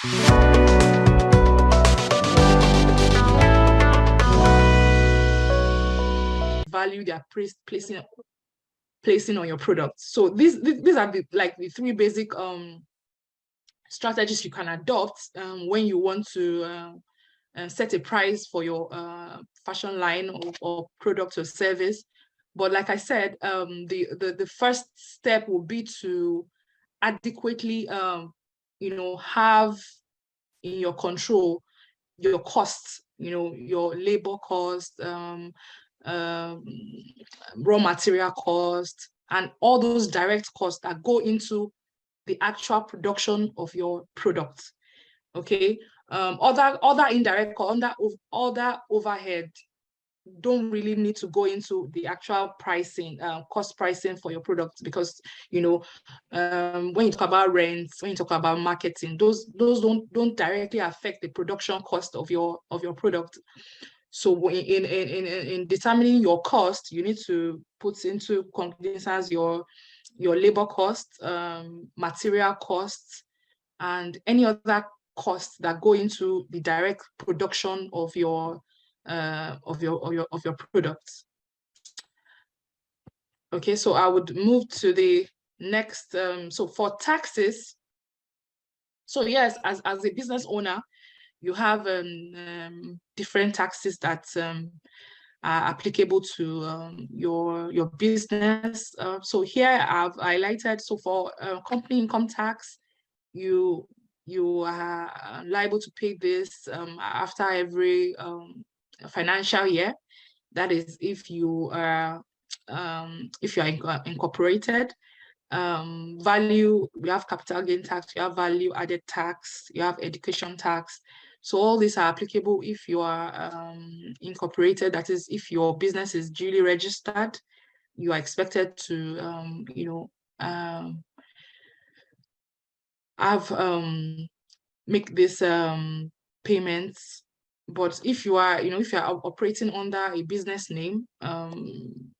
Value they are placing on your product. So these are the three basic strategies you can adopt when you want to set a price for your fashion line or product or service. But like I said, the first step will be to adequately have in your control your costs, your labor cost, raw material cost, and all those direct costs that go into the actual production of your product. Okay. Other indirect or other overhead don't really need to go into the actual pricing, cost pricing for your product, because when you talk about rents, when you talk about marketing, those don't directly affect the production cost of your product. So in determining your cost, you need to put into cognizance your labor costs, material costs, and any other costs that go into the direct production of your products. Okay, so I would move to the next. So for taxes, so yes, as a business owner, you have different taxes that are applicable to your business. So here I've highlighted. So for company income tax, you are liable to pay this after every financial year. That is if you are incorporated. Value, we have capital gain tax, you have value added tax, you have education tax. So all these are applicable if you are incorporated. That is, if your business is duly registered, you are expected to make this payments. But if you are operating under a business name,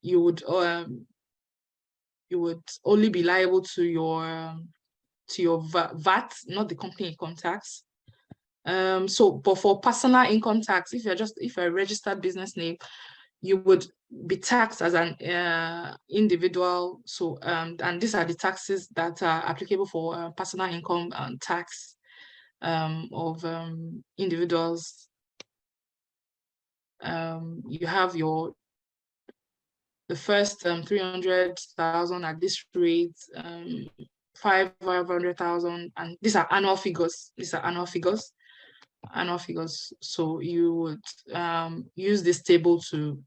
you would only be liable to your VAT, not the company income tax. But for personal income tax, if you're a registered business name, you would be taxed as an individual. So and these are the taxes that are applicable for personal income tax of individuals. You have the first 300,000 at this rate, 500,000, and these are annual figures. Annual figures. So you would use this table to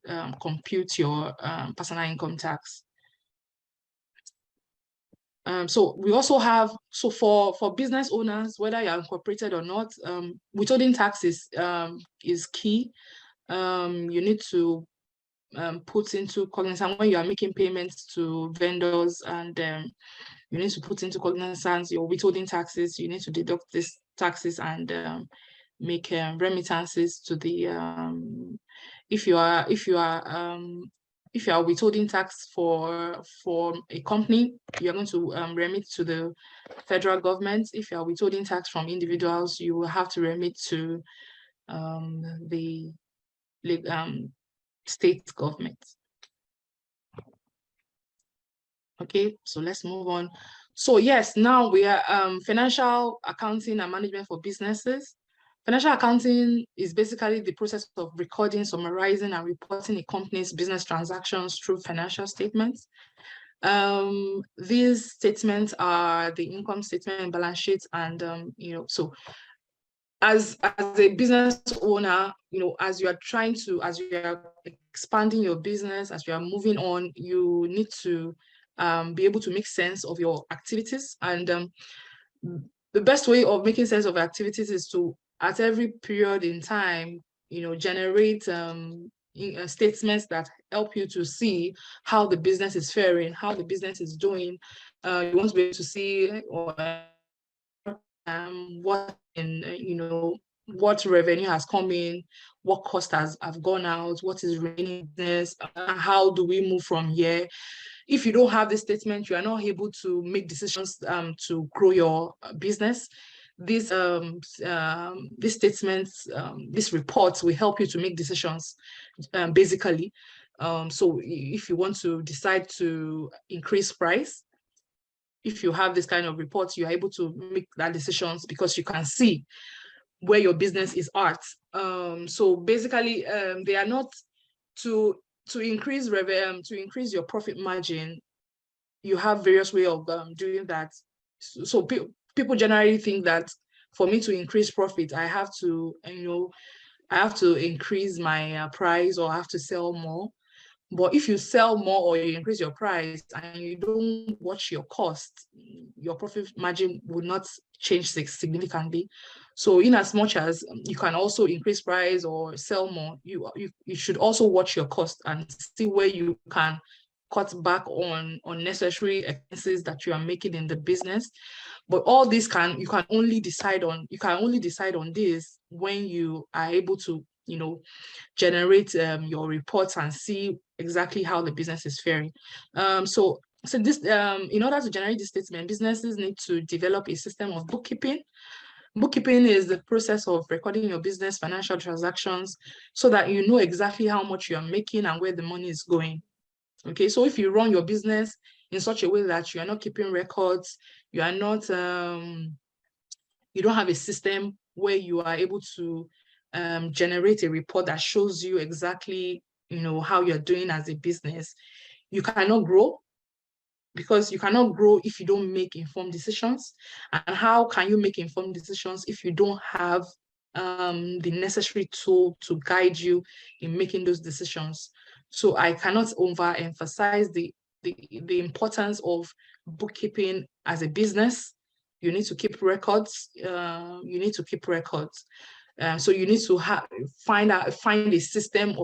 compute your personal income tax. So we also have, so for business owners, whether you're incorporated or not, withholding tax is key. You need to put into cognizance when you are making payments to vendors, and you need to put into cognizance your withholding taxes. You need to deduct these taxes and make remittances to the if you are withholding tax for a company, you're going to remit to the federal government. If you are withholding tax from individuals, you will have to remit to the state government. Okay, so let's move on. So yes, now we are financial accounting and management for businesses. Financial accounting is basically the process of recording, summarizing, and reporting a company's business transactions through financial statements. These statements are the income statement, balance sheets, and so as a business owner, as you are expanding your business, as you are moving on, you need to be able to make sense of your activities. And the best way of making sense of activities is to, at every period in time, generate statements that help you to see how the business is faring, how the business is doing. You want to be able to see what revenue has come in, what cost have gone out, what is remaining business, how do we move from here. If you don't have this statement, you are not able to make decisions to grow your business. these statements, these reports will help you to make decisions, basically. So if you want to decide to increase price, if you have this kind of reports, you're able to make that decisions because you can see where your business is at. So basically, they are not to increase to increase your profit margin. You have various way of doing that. So people generally think that for me to increase profit, I have to, I have to increase my price, or I have to sell more. But if you sell more or you increase your price and you don't watch your cost, your profit margin will not change significantly. So in as much as you can also increase price or sell more, you should also watch your cost and see where you can cut back on unnecessary expenses that you are making in the business. But all this you can only decide on this when you are able to, generate your reports and see exactly how the business is faring. So this, in order to generate this statement, businesses need to develop a system of bookkeeping. Bookkeeping is the process of recording your business financial transactions so that you know exactly how much you are making and where the money is going. Okay, so if you run your business in such a way that you are not keeping records, you are not, you don't have a system where you are able to generate a report that shows you exactly, how you're doing as a business, you cannot grow, because you cannot grow if you don't make informed decisions. And how can you make informed decisions if you don't have the necessary tool to guide you in making those decisions? So I cannot overemphasize the importance of bookkeeping as a business. You need to keep records. You need to keep records. So you need to find a system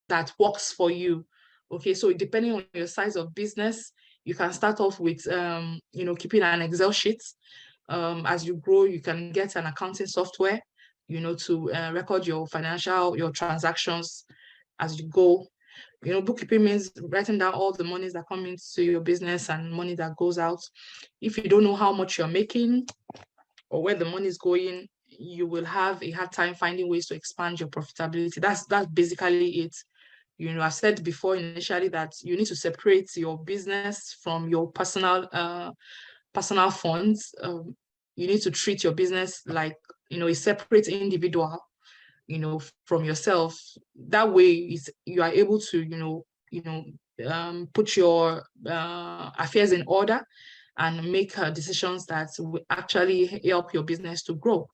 that works for you. Okay, so depending on your size of business, you can start off with keeping an Excel sheet. As you grow, you can get an accounting software, to record your transactions as you go. Bookkeeping means writing down all the monies that come into your business and money that goes out. If you don't know how much you're making or where the money is going, you will have a hard time finding ways to expand your profitability. That's basically it. I've said before initially that you need to separate your business from your personal funds. You need to treat your business like, a separate individual, from yourself. That way you are able to, put your affairs in order and make decisions that will actually help your business to grow.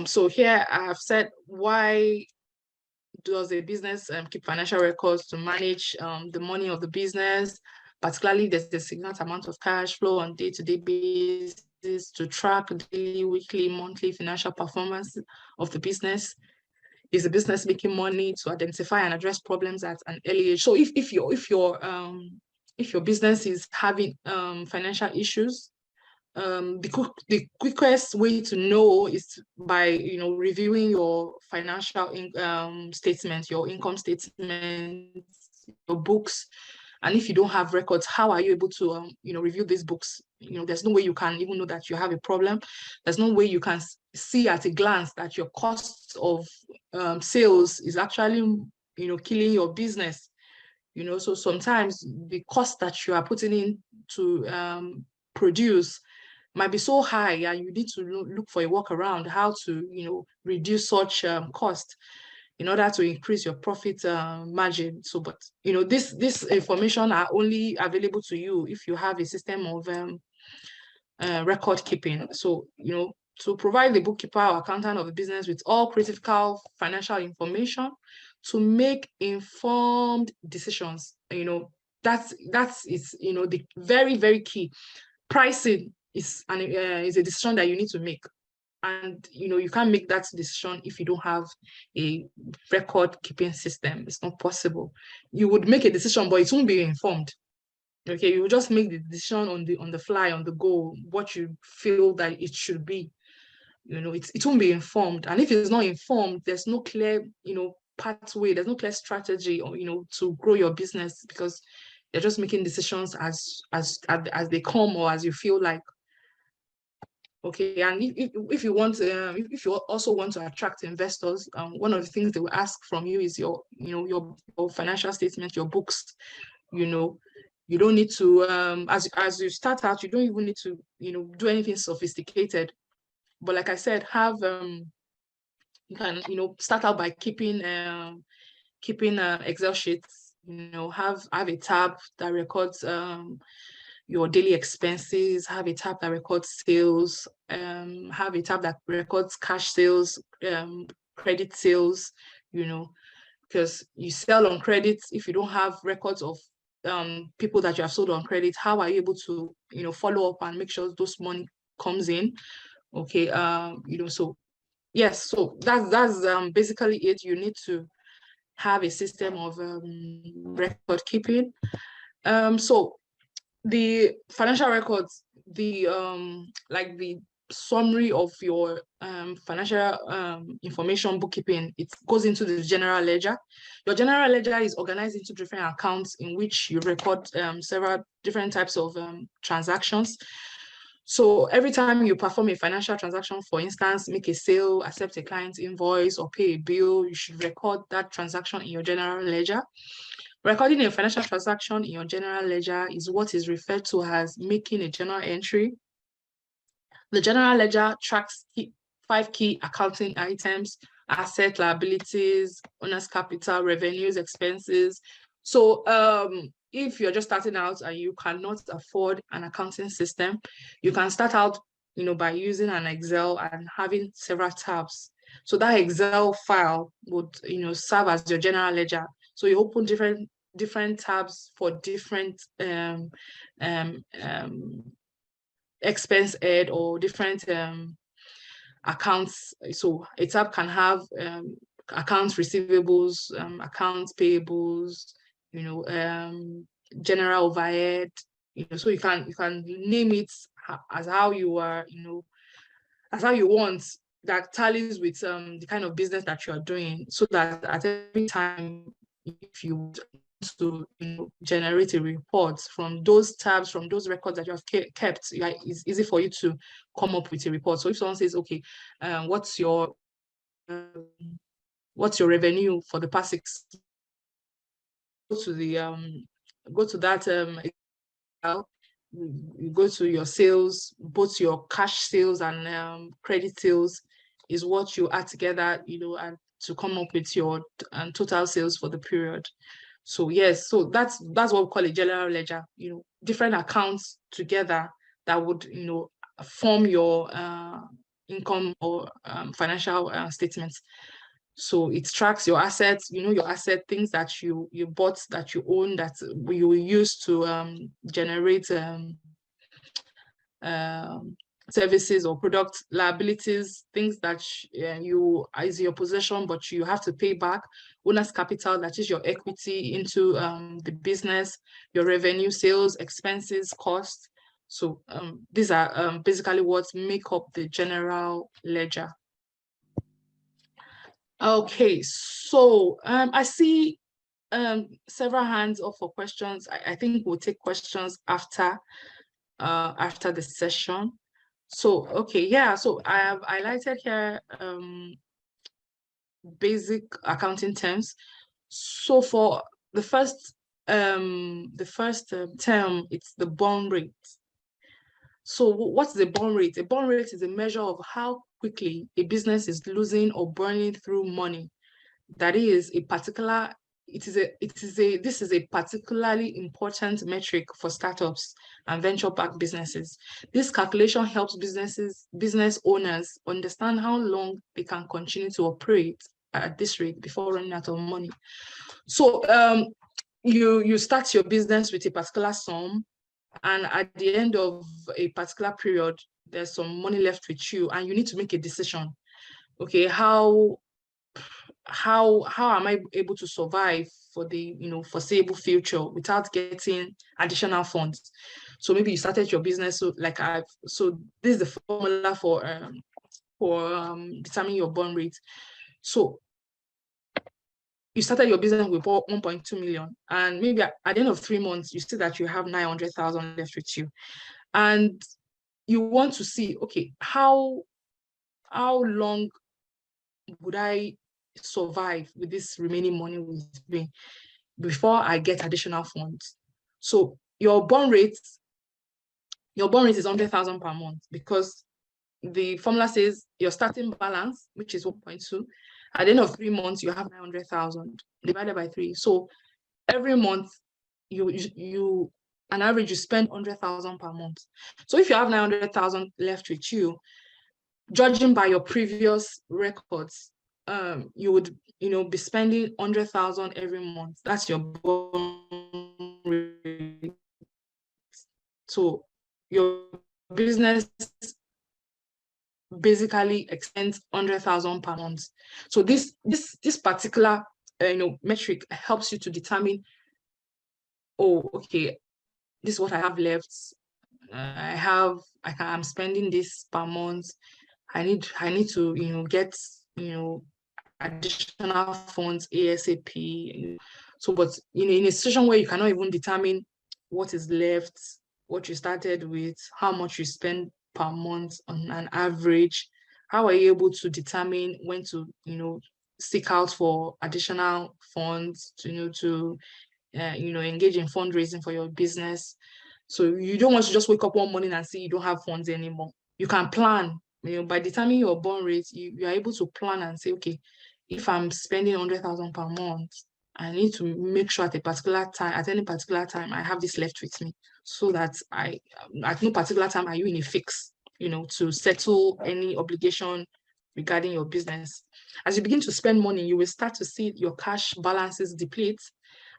So here I have said, why does a business keep financial records? To manage the money of the business, particularly there's a significant amount of cash flow on day-to-day basis, to track daily, weekly, monthly financial performance of the business. Is the business making money? To identify and address problems at an early age. So if your business is having financial issues, the quickest way to know is by reviewing your financial statements, your income statements, your books. And if you don't have records, how are you able to review these books? There's no way you can even know that you have a problem. There's no way you can see at a glance that your cost of sales is actually killing your business. So sometimes the cost that you are putting in to produce might be so high, and you need to look for a workaround how to reduce such cost in order to increase your profit margin. So, but this information are only available to you if you have a system of record keeping. So to provide the bookkeeper or accountant of the business with all critical financial information to make informed decisions. That's it's the very, very key. Pricing is a decision that you need to make, and you can't make that decision if you don't have a record keeping system. It's not possible. You would make a decision, but it won't be informed. Okay, you will just make the decision on the fly, on the go, what you feel that it should be. It won't be informed, and if it's not informed, there's no clear pathway, there's no clear strategy, or to grow your business, because you're just making decisions as they come, or as you feel like. Okay, and if you want, if you also want to attract investors, one of the things they will ask from you is your, your financial statement, your books. You don't need to, as you start out, you don't even need to, do anything sophisticated. But like I said, you can, start out by keeping Excel sheets. Have a tab that records your daily expenses, have a tab that records sales, have a tab that records cash sales, credit sales, because you sell on credit. If you don't have records of people that you have sold on credit, how are you able to, follow up and make sure those money comes in? Okay, so yes, so that's basically it. You need to have a system of record keeping. So the financial records, the like the summary of your financial information bookkeeping, it goes into the general ledger. Your general ledger is organized into different accounts in which you record several different types of transactions. So every time you perform a financial transaction, for instance, make a sale, accept a client's invoice, or pay a bill, you should record that transaction in your general ledger. Recording a financial transaction in your general ledger is what is referred to as making a journal entry. The general ledger tracks 5 key accounting items: asset, liabilities, owner's capital, revenues, expenses. So if you're just starting out and you cannot afford an accounting system, you can start out, by using an Excel and having several tabs. So that Excel file would, serve as your general ledger. So you open different tabs for different expense head or different accounts. So a tab can have accounts receivables, accounts payables, general overhead. So you can name it as how you are, as how you want, that tallies with the kind of business that you are doing, so that at every time, if you want to generate a report from those tabs, from those records that you have kept, it's easy for you to come up with a report. So if someone says, okay, what's your revenue for the past 6 months, go to that you go to your sales, both your cash sales and credit sales is what you add together, and to come up with your total sales for the period. So yes, so that's what we call a general ledger. Different accounts together that would form your income or financial statements. So it tracks your assets, your asset, things that you bought, that you own, that you will use to generate services or product. Liabilities, things that you is your possession, but you have to pay back. Owner's capital, that is your equity into the business. Your revenue, sales, expenses, costs. So these are basically what make up the general ledger. Okay, so I see several hands up for questions. I think we'll take questions after the session. So okay, yeah. So I have highlighted here basic accounting terms. So for the first term, it's the burn rate. So what's the burn rate? A burn rate is a measure of how quickly a business is losing or burning through money. That is a particular, this is a particularly important metric for startups and venture-backed businesses. This calculation helps business owners understand how long they can continue to operate at this rate before running out of money. So you start your business with a particular sum, and at the end of a particular period, there's some money left with you, and you need to make a decision. Okay, how am I able to survive for the foreseeable future without getting additional funds? So maybe you started your business, so this is the formula for determining your burn rate. So you started your business with 1.2 million, and maybe at the end of 3 months, you see that you have 900,000 left with you, and you want to see, okay, how long would I survive with this remaining money with me before I get additional funds? So your burn rate is 100,000 per month, because the formula says your starting balance, which is 1.2, at the end of 3 months, you have 900,000 divided by 3. So every month, you on average, you spend 100,000 per month. So if you have 900,000 left with you, judging by your previous records, you would, be spending 100,000 every month. That's your burn rate. So your business basically extends 100,000 per month. So this particular metric helps you to determine, oh, okay, this is what I have left. I'm spending this per month. I need to get additional funds ASAP. So, but in a situation where you cannot even determine what is left, what you started with, how much you spend per month on an average, how are you able to determine when to seek out for additional funds to engage in fundraising for your business? So you don't want to just wake up one morning and see you don't have funds anymore. You can plan. By determining your burn rate, you are able to plan and say, okay, if I'm spending 100,000 per month, I need to make sure at any particular time, I have this left with me, so that at no particular time are you in a fix, to settle any obligation regarding your business. As you begin to spend money, you will start to see your cash balances deplete.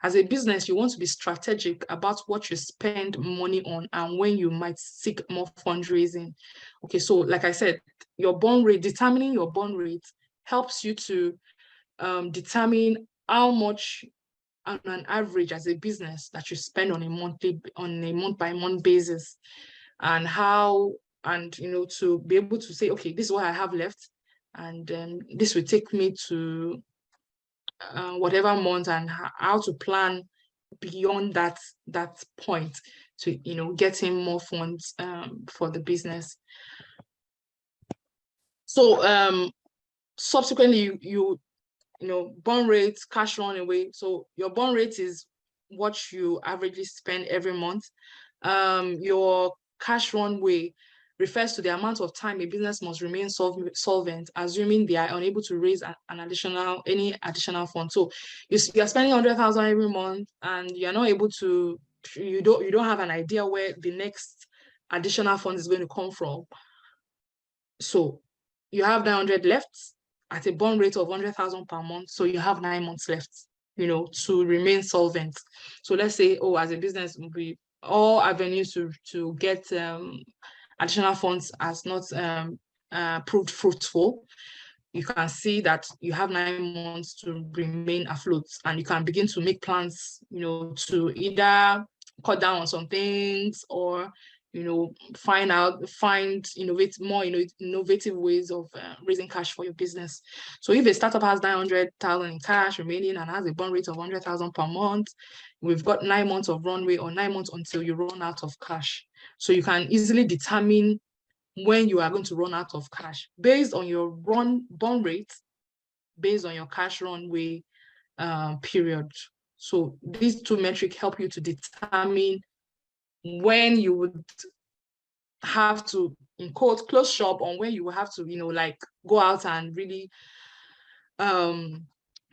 As a business, you want to be strategic about what you spend money on and when you might seek more fundraising. Okay, so like I said, determining your burn rate helps you to determine how much on an average as a business that you spend on a month by month basis, and to be able to say, okay, this is what I have left, and this will take me to whatever month, and how to plan beyond that point to getting more funds for the business. So subsequently, you burn rate, cash runway. So your burn rate is what you averagely spend every month. Your cash runway refers to the amount of time a business must remain solvent, assuming they are unable to raise any additional funds. So you're spending 100,000 every month, and you're not able to. You don't have an idea where the next additional fund is going to come from. So you have 900 left at a burn rate of 100,000 per month. So you have 9 months left, to remain solvent. So let's say, as a business, all avenues to get additional funds has not proved fruitful. You can see that you have 9 months to remain afloat, and you can begin to make plans, to either cut down on some things, or find more innovative ways of raising cash for your business. So if a startup has 900,000 in cash remaining and has a burn rate of 100,000 per month, we've got 9 months of runway, or 9 months until you run out of cash. So you can easily determine when you are going to run out of cash based on your burn rate, based on your cash runway period. So these two metrics help you to determine when you would have to, in quote, close shop, on when you will have to, go out and really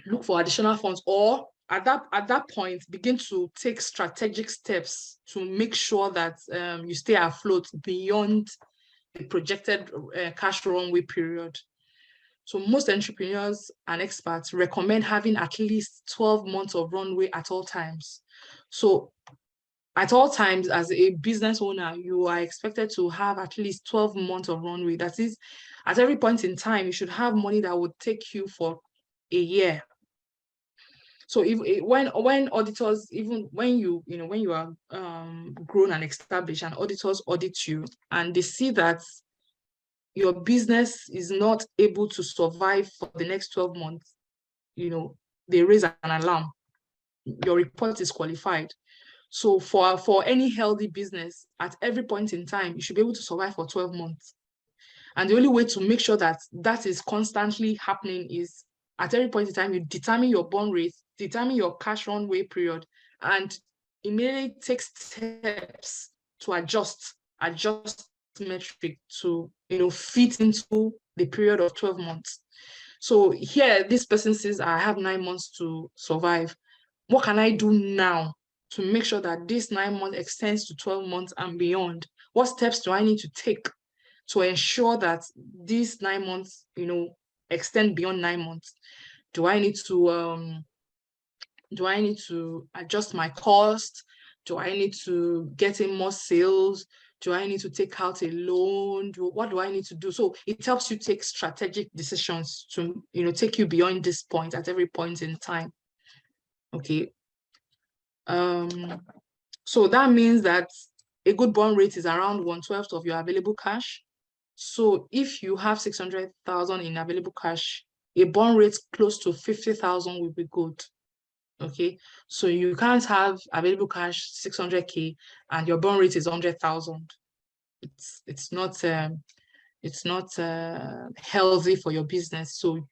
look for additional funds, or at that point begin to take strategic steps to make sure that you stay afloat beyond the projected cash runway period. So most entrepreneurs and experts recommend having at least 12 months of runway at all times. So at all times, as a business owner, you are expected to have at least 12 months of runway. That is, at every point in time, you should have money that would take you for a year. So when auditors, even when you are grown and established, and auditors audit you and they see that your business is not able to survive for the next 12 months, they raise an alarm. Your report is qualified. So for any healthy business, at every point in time, you should be able to survive for 12 months. And the only way to make sure that that is constantly happening is at every point in time, you determine your burn rate, determine your cash runway period, and immediately take steps to adjust metric to fit into the period of 12 months. So here, this person says, I have 9 months to survive. What can I do now to make sure that this 9 months extends to 12 months and beyond? What steps do I need to take to ensure that these 9 months, extend beyond 9 months? Do I need to adjust my cost? Do I need to get in more sales? Do I need to take out a loan? What do I need to do? So it helps you take strategic decisions to, take you beyond this point at every point in time. Okay. So that means that a good burn rate is around 1/12 of your available cash. So if you have 600,000 in available cash, a burn rate close to 50,000 will be good. Okay, so you can't have available cash 600K and your burn rate is 100,000. It's not healthy for your business. So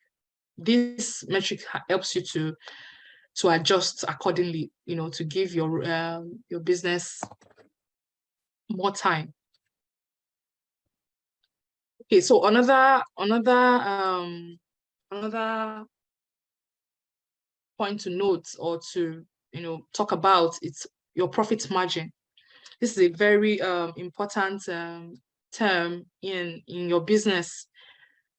this metric helps you to adjust accordingly, to give your business more time. Okay, so another point to note or to talk about, it's your profit margin. This is a very important term in your business,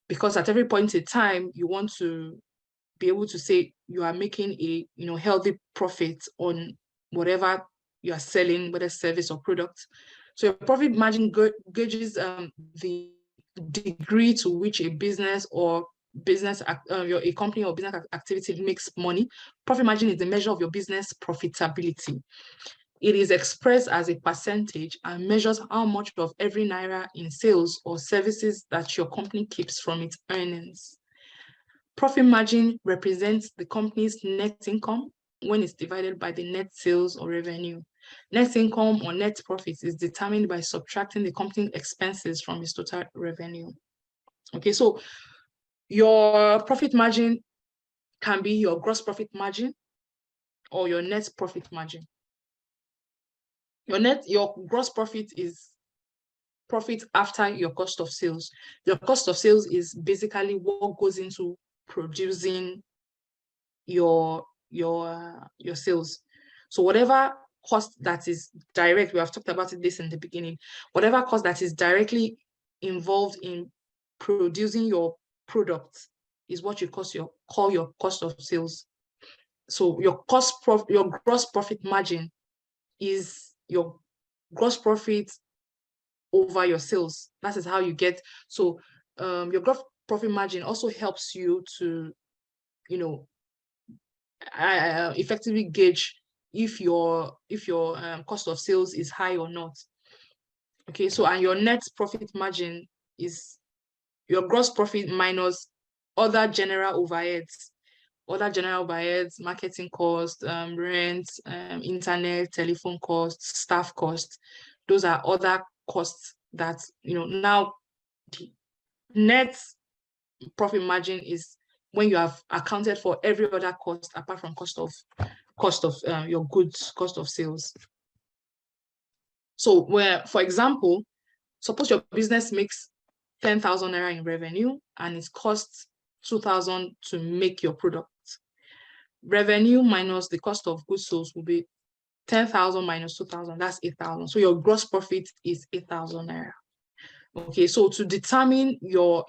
because at every point in time you want to be able to say you are making a healthy profit on whatever you are selling, whether service or product. So your profit margin gauges the degree to which a business or a company or business activity makes money. Profit margin is the measure of your business profitability. It is expressed as a percentage and measures how much of every naira in sales or services that your company keeps from its earnings. Profit margin represents the company's net income when it's divided by the net sales or revenue. Net income or net profit is determined by subtracting the company's expenses from its total revenue. Okay, so your profit margin can be your gross profit margin or your net profit margin. Your gross profit is profit after your cost of sales. Your cost of sales is basically what goes into producing your sales. So whatever cost that is direct, we have talked about this in the beginning, whatever cost that is directly involved in producing your product is what you call your cost of sales. So your gross profit margin is your gross profit over your sales. That is how you get. So your gross profit margin also helps you to effectively gauge if your cost of sales is high or not. Okay, so and your net profit margin is your gross profit minus other general overheads, marketing costs, rent, internet, telephone costs, staff costs. Those are other costs that now the net profit margin is when you have accounted for every other cost apart from cost of your goods, cost of sales. So where, for example, suppose your business makes 10,000 naira in revenue and it costs 2,000 to make your product. Revenue minus the cost of goods sold will be 10,000 minus 2,000, that's 8,000. So your gross profit is 8,000 naira. Okay, so to determine your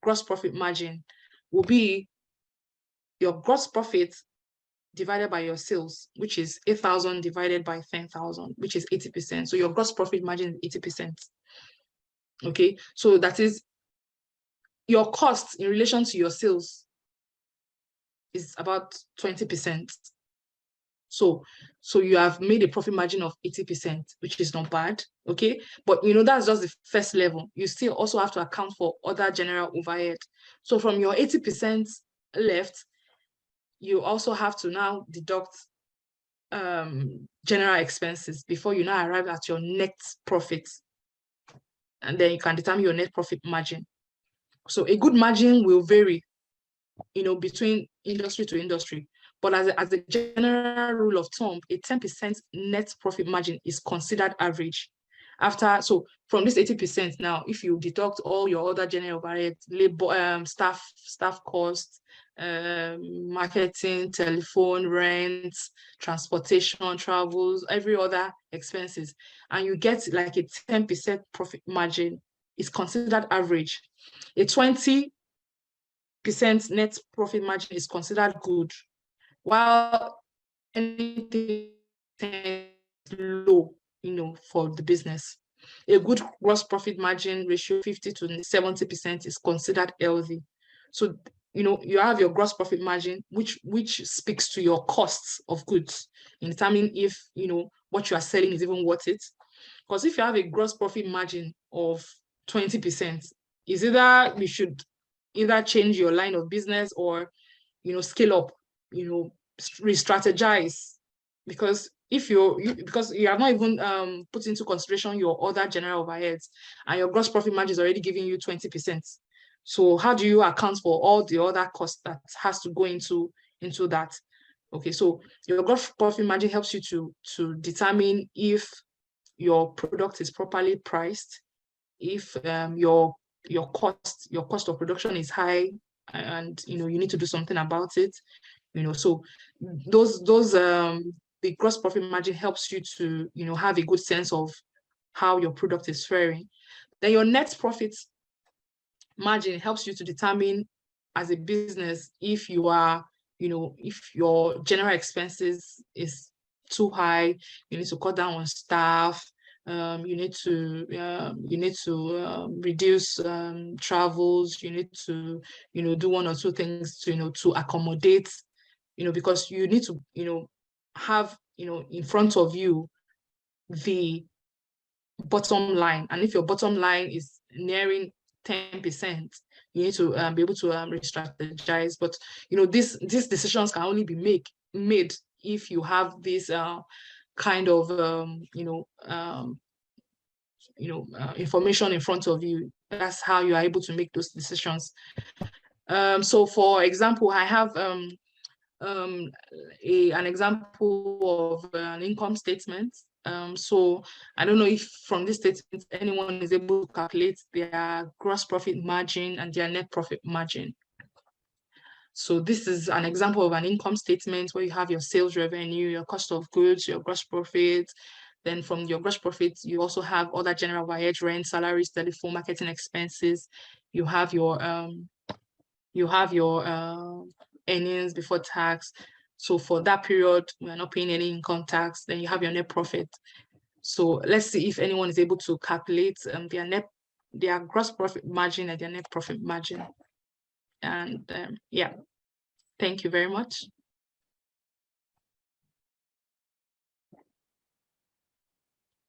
gross profit margin will be your gross profit divided by your sales, which is 8,000 divided by 10,000, which is 80%. So your gross profit margin is 80%. Okay, so that is your cost in relation to your sales is about 20%. So you have made a profit margin of 80%, which is not bad, okay? But that's just the first level. You still also have to account for other general overhead. So from your 80% left, you also have to now deduct general expenses before you now arrive at your net profit. And then you can determine your net profit margin. So a good margin will vary, between industry to industry. But as a general rule of thumb, a 10% net profit margin is considered average. So from this 80% now, if you deduct all your other general overhead, labor, staff costs, marketing, telephone, rent, transportation, travels, every other expenses, and you get like a 10% profit margin, is considered average. A 20% net profit margin is considered good, while anything low, for the business. A good gross profit margin ratio, 50 to 70%, is considered healthy. So, you have your gross profit margin, which speaks to your costs of goods, in determining if, what you are selling is even worth it. Because if you have a gross profit margin of 20%, is either you should either change your line of business or, scale up, re-strategize, because because you have not even put into consideration your other general overheads, and your gross profit margin is already giving you 20%. So how do you account for all the other costs that has to go into that? Okay, so your gross profit margin helps you to determine if your product is properly priced, if your cost of production is high, and you need to do something about it. So those the gross profit margin helps you to have a good sense of how your product is faring. Then your net profit margin helps you to determine, as a business, if you are, if your general expenses is too high, you need to cut down on staff. You need to reduce travels. You need to do one or two things to accommodate, because you need to have in front of you the bottom line. And if your bottom line is nearing 10%, you need to be able to re-strategize. But these decisions can only be made if you have this kind of information in front of you. That's how you are able to make those decisions. So for example, I have an example of an income statement. So I don't know if from this statement anyone is able to calculate their gross profit margin and their net profit margin. So this is an example of an income statement where you have your sales revenue, your cost of goods, your gross profit. Then from your gross profit, you also have other general overhead, rent, salaries, telephone, marketing expenses. You have your earnings before tax. So for that period, we're not paying any income tax. Then you have your net profit. So let's see if anyone is able to calculate their gross profit margin and their net profit margin. And yeah, thank you very much.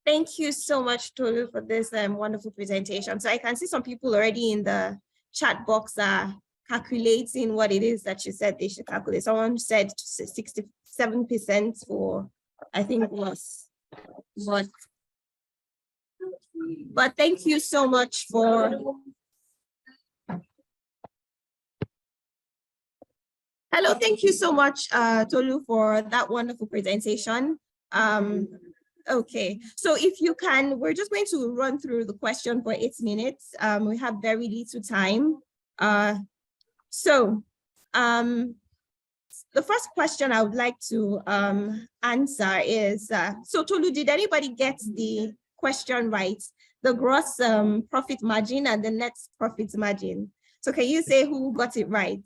Thank you so much, Tolu, for this wonderful presentation. So I can see some people already in the chat box are calculating what it is that you said they should calculate. Someone said 67% for, I think, was. But thank you so much for. Hello, thank you so much, Tolu, for that wonderful presentation. Okay, so if you can, we're just going to run through the question for 8 minutes. We have very little time. The first question I would like to answer is, so Tolu, did anybody get the question right? The gross profit margin and the net profit margin. So can you say who got it right?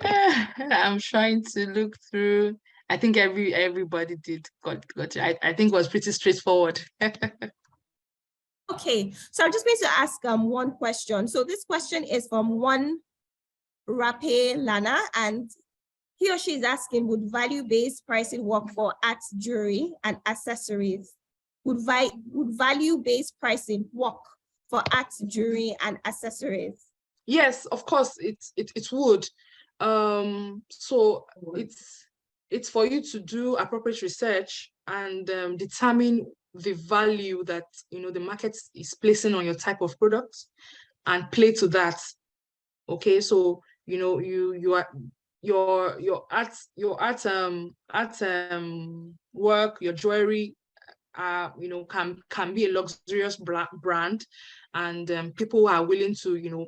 I'm trying to look through. I think everybody got it. I think it was pretty straightforward. Okay, so I'm just going to ask one question. So this question is from one Rape Lana, and he or she is asking, would value-based pricing work for art, jewelry, and accessories? Would value-based pricing work for art, jewelry, and accessories? Yes, of course, it would. So it's for you to do appropriate research and determine the value that the market is placing on your type of product and play to that. Okay, so you are your art work, your jewelry can be a luxurious brand, and people are willing to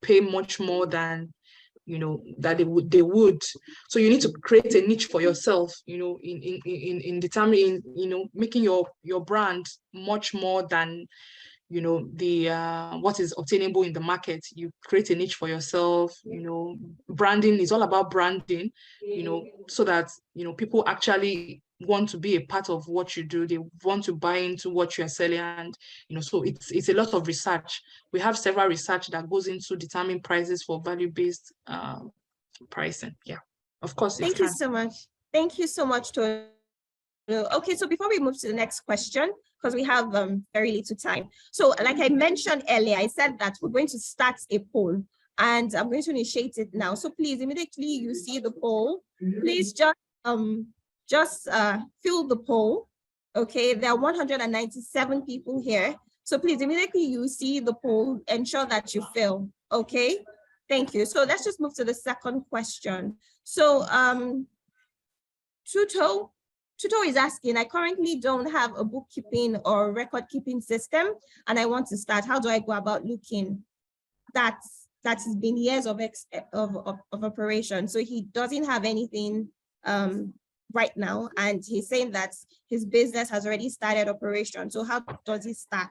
pay much more than that they would. So you need to create a niche for yourself, in determining, making your brand much more than the what is obtainable in the market. You create a niche for yourself. Branding is all about branding, so that people actually want to be a part of what you do. They want to buy into what you are selling, and so it's a lot of research. We have several research that goes into determining prices for value-based pricing. Yeah, of course. Thank you so much. Thank you so much, Tolu. Okay, so before we move to the next question, because we have very little time. So like I mentioned earlier, I said that we're going to start a poll, and I'm going to initiate it now. So please, immediately you see the poll, please just fill the poll. Okay, there are 197 people here. So please, immediately you see the poll, ensure that you fill. Okay, thank you. So let's just move to the second question. So Tuto is asking, I currently don't have a bookkeeping or record keeping system, and I want to start. How do I go about looking? That has been years of operation. So he doesn't have anything right now, and he's saying that his business has already started operation. So how does it start?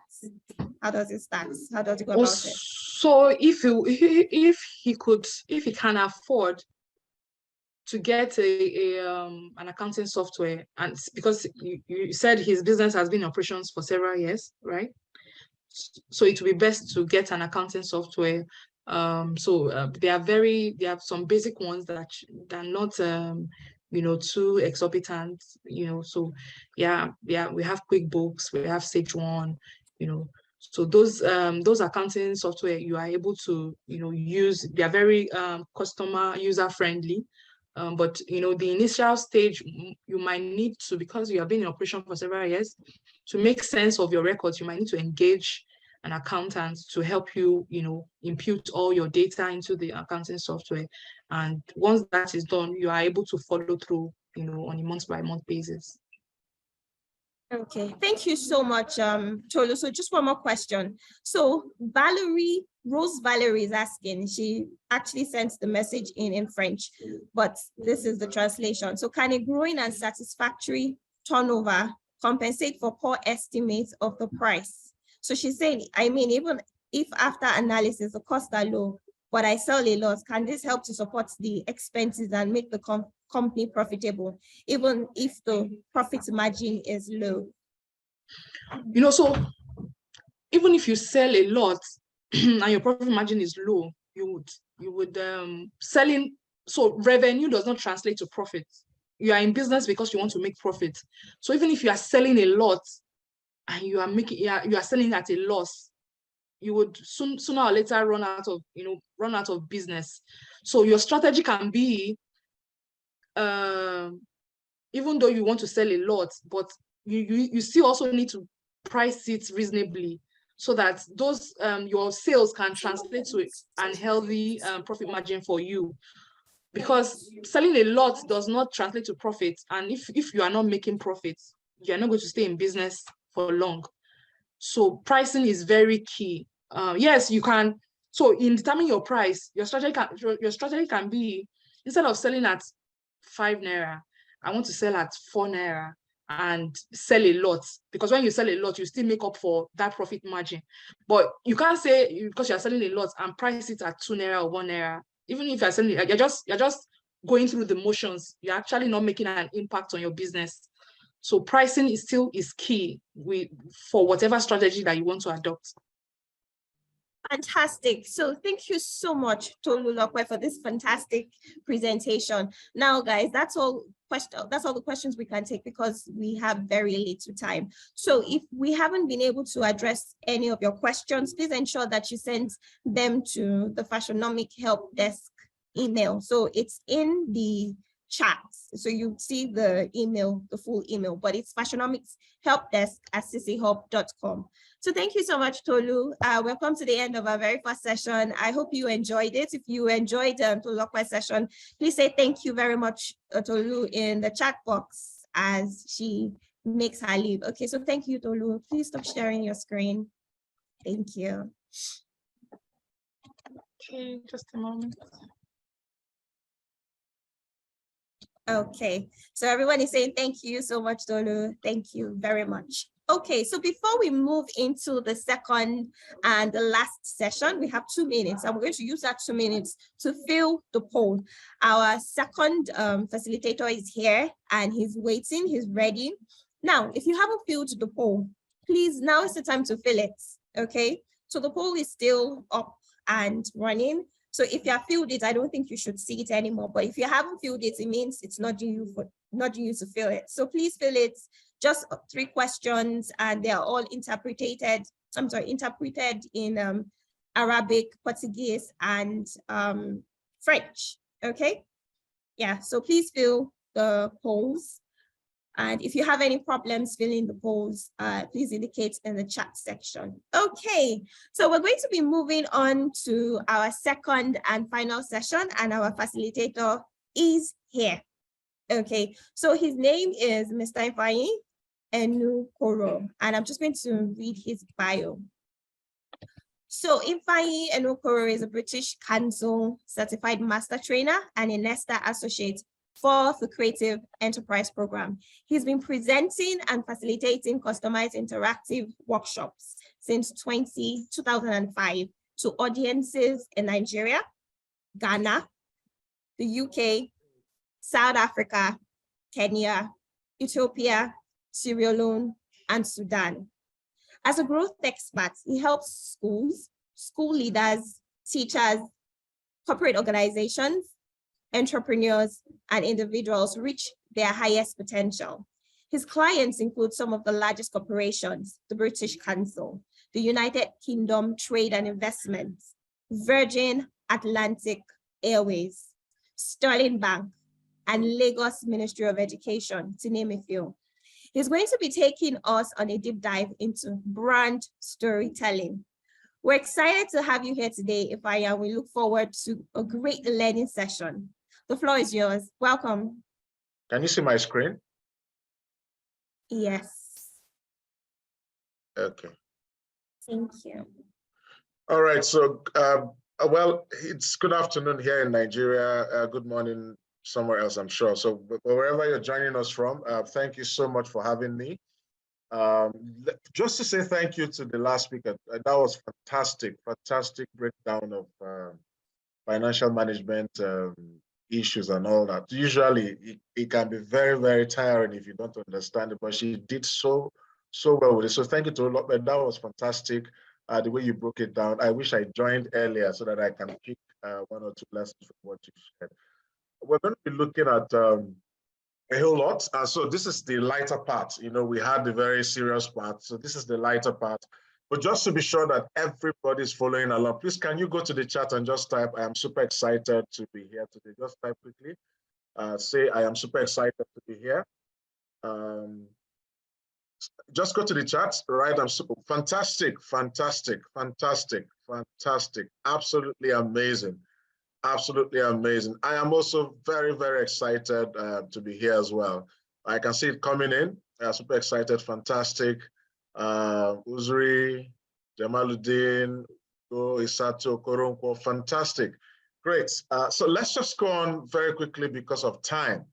How does it start? How does it go about it? So if he can afford to get an accounting software, and because you said his business has been in operations for several years, right? So it will be best to get an accounting software. They have some basic ones that are not too exorbitant. So we have QuickBooks, we have Sage One, So those accounting software you are able to use. They are very customer user friendly. But the initial stage, you might need to, because you have been in operation for several years, to make sense of your records, you might need to engage an accountant to help you, impute all your data into the accounting software. And once that is done, you are able to follow through, on a month-by-month basis. Okay, thank you so much, Tolu. So just one more question. So Rose Valerie is asking, she actually sent the message in French, but this is the translation. So can a growing and satisfactory turnover compensate for poor estimates of the price? So she's saying, I mean, even if after analysis, the costs are low, but I sell a lot, can this help to support the expenses and make the company profitable, even if the profit margin is low? So even if you sell a lot and your profit margin is low, you would selling. So revenue does not translate to profit. You are in business because you want to make profit. So even if you are selling a lot and you are selling at a loss, you would sooner or later run out of business. So your strategy can be, even though you want to sell a lot, but you still also need to price it reasonably, so that those your sales can translate to an healthy profit margin for you. Because selling a lot does not translate to profit, and if you are not making profits, you are not going to stay in business for long. So pricing is very key. Yes, you can. So in determining your price, your strategy can be, instead of selling at 5 naira, I want to sell at 4 naira and sell a lot, because when you sell a lot, you still make up for that profit margin. But you can't say, because you're selling a lot, and price it at 2 naira or 1 naira. Even if you're selling, you're just going through the motions. You're actually not making an impact on your business. So pricing is key for whatever strategy that you want to adopt. Fantastic. So thank you so much, Tolu Lokwe, for this fantastic presentation. Now, guys, that's all the questions we can take, because we have very little time. So if we haven't been able to address any of your questions, please ensure that you send them to the Fashionomic Help Desk email. So it's in the chat. So you see the email, the full email, but it's fashionomicshelpdesk@ccihub.com. So thank you so much, Tolu. Welcome to the end of our very first session. I hope you enjoyed it. If you enjoyed Tolu's session, please say thank you very much, Tolu, in the chat box as she makes her leave. Okay, so thank you, Tolu. Please stop sharing your screen. Thank you. Okay, just a moment. Okay, so everyone is saying thank you so much, Tolu. Thank you very much. Okay, so before we move into the second and the last session, we have 2 minutes, and we're going to use that 2 minutes to fill the poll. Our second facilitator is here, and he's waiting, he's ready. Now, if you haven't filled the poll, please, now is the time to fill it, okay? So the poll is still up and running. So if you have filled it, I don't think you should see it anymore. But if you haven't filled it, it means it's not due you to fill it. So please fill it. Just 3 questions, and they are all interpreted in Arabic, Portuguese, and French. Okay. Yeah. So please fill the polls. And if you have any problems filling the polls, please indicate in the chat section. Okay, so we're going to be moving on to our second and final session, and our facilitator is here. Okay, so his name is Mr. Ifeanyi Enukoro, and I'm just going to read his bio. So Ifeanyi Enukoro is a British Council certified master trainer and a Nesta associate for the Creative Enterprise Program. He's been presenting and facilitating customized interactive workshops since 2005 to audiences in Nigeria, Ghana, the UK, South Africa, Kenya, Ethiopia, Sierra Leone, and Sudan. As a growth expert, he helps schools, school leaders, teachers, corporate organizations, entrepreneurs, and individuals reach their highest potential. His clients include some of the largest corporations, the British Council, the United Kingdom Trade and Investments, Virgin Atlantic Airways, Sterling Bank, and Lagos Ministry of Education, to name a few. He's going to be taking us on a deep dive into brand storytelling. We're excited to have you here today, Ifeanyi, and we look forward to a great learning session. The floor is yours. Welcome. Can you see my screen? Yes. Okay. Thank you. All right. So, well, it's good afternoon here in Nigeria. Good morning somewhere else, I'm sure. So wherever you're joining us from, thank you so much for having me. Just to say thank you to the last speaker. That was fantastic breakdown of financial management issues and all that. Usually it can be very, very tiring if you don't understand it, but she did so well with it. So thank you to Olokpe. That was fantastic. The way you broke it down. I wish I joined earlier so that I can pick 1 or 2 lessons from what you said. We're going to be looking at a whole lot. So this is the lighter part. You know, we had the very serious part. So this is the lighter part. But just to be sure that everybody's following along, please, can you go to the chat and just type, I am super excited to be here today. Just type quickly. Say, I am super excited to be here. Just go to the chat, right? I'm super, fantastic. Absolutely amazing. Absolutely amazing. I am also very, very excited to be here as well. I can see it coming in. Super excited, fantastic. Uzri, Jamaluddin, Isato, Koronko, fantastic. Great. So let's just go on very quickly because of time.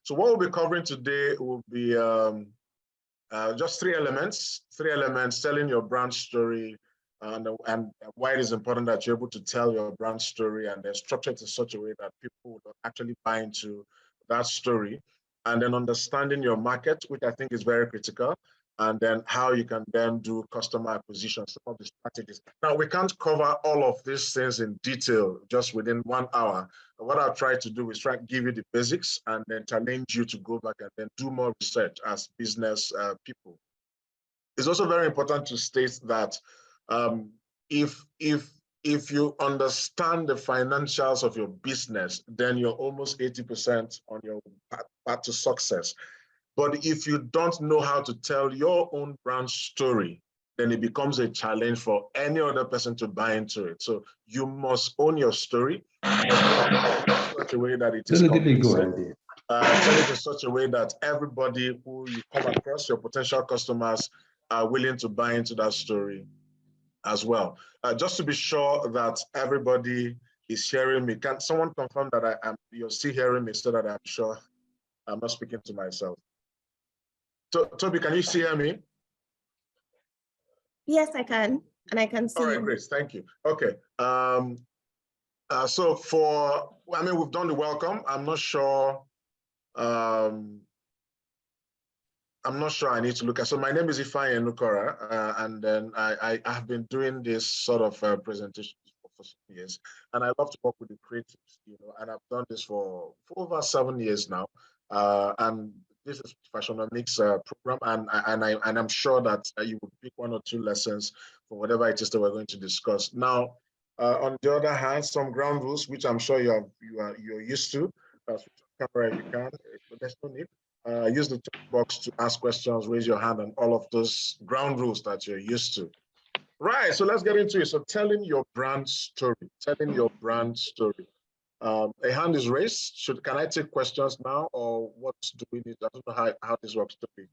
So what we'll be covering today will be just 3 elements, telling your brand story, and why it is important that you're able to tell your brand story and then structure it in such a way that people would actually buy into that story, and then understanding your market, which I think is very critical, and then how you can then do customer acquisition, some of the strategies. Now, we can't cover all of these things in detail just within 1 hour. But what I'll try to do is try to give you the basics and then challenge you to go back and then do more research as business people. It's also very important to state that if if you understand the financials of your business, then you're almost 80% on your path to success. But if you don't know how to tell your own brand story, then it becomes a challenge for any other person to buy into it. So you must own your story in such a way that it is convincing. Tell it in such a way that everybody who you come across, your potential customers, are willing to buy into that story as well. Just to be sure that everybody is hearing me, can someone confirm that you're still hearing me so that I'm sure I'm not speaking to myself? Toby, can you still hear me? Yes, I can, and I can see. All right, great, thank you. Okay. So we've done the welcome. I'm not sure I need to look at. So my name is Ifeanyi Enukora, and then I have been doing this sort of presentation for some years, and I love to work with the creatives, and I've done this for over 7 years now. And this is Fashionomics program, and I'm sure that you will pick 1 or 2 lessons for whatever it is that we're going to discuss. Now, on the other hand, some ground rules, which I'm sure you're used to. Switch on camera if you can. There's no need. Use the chat box to ask questions, raise your hand, and all of those ground rules that you're used to. Right, so let's get into it. So telling your brand story, A hand is raised. Can I take questions now, or what do we need? I don't know how this works to be.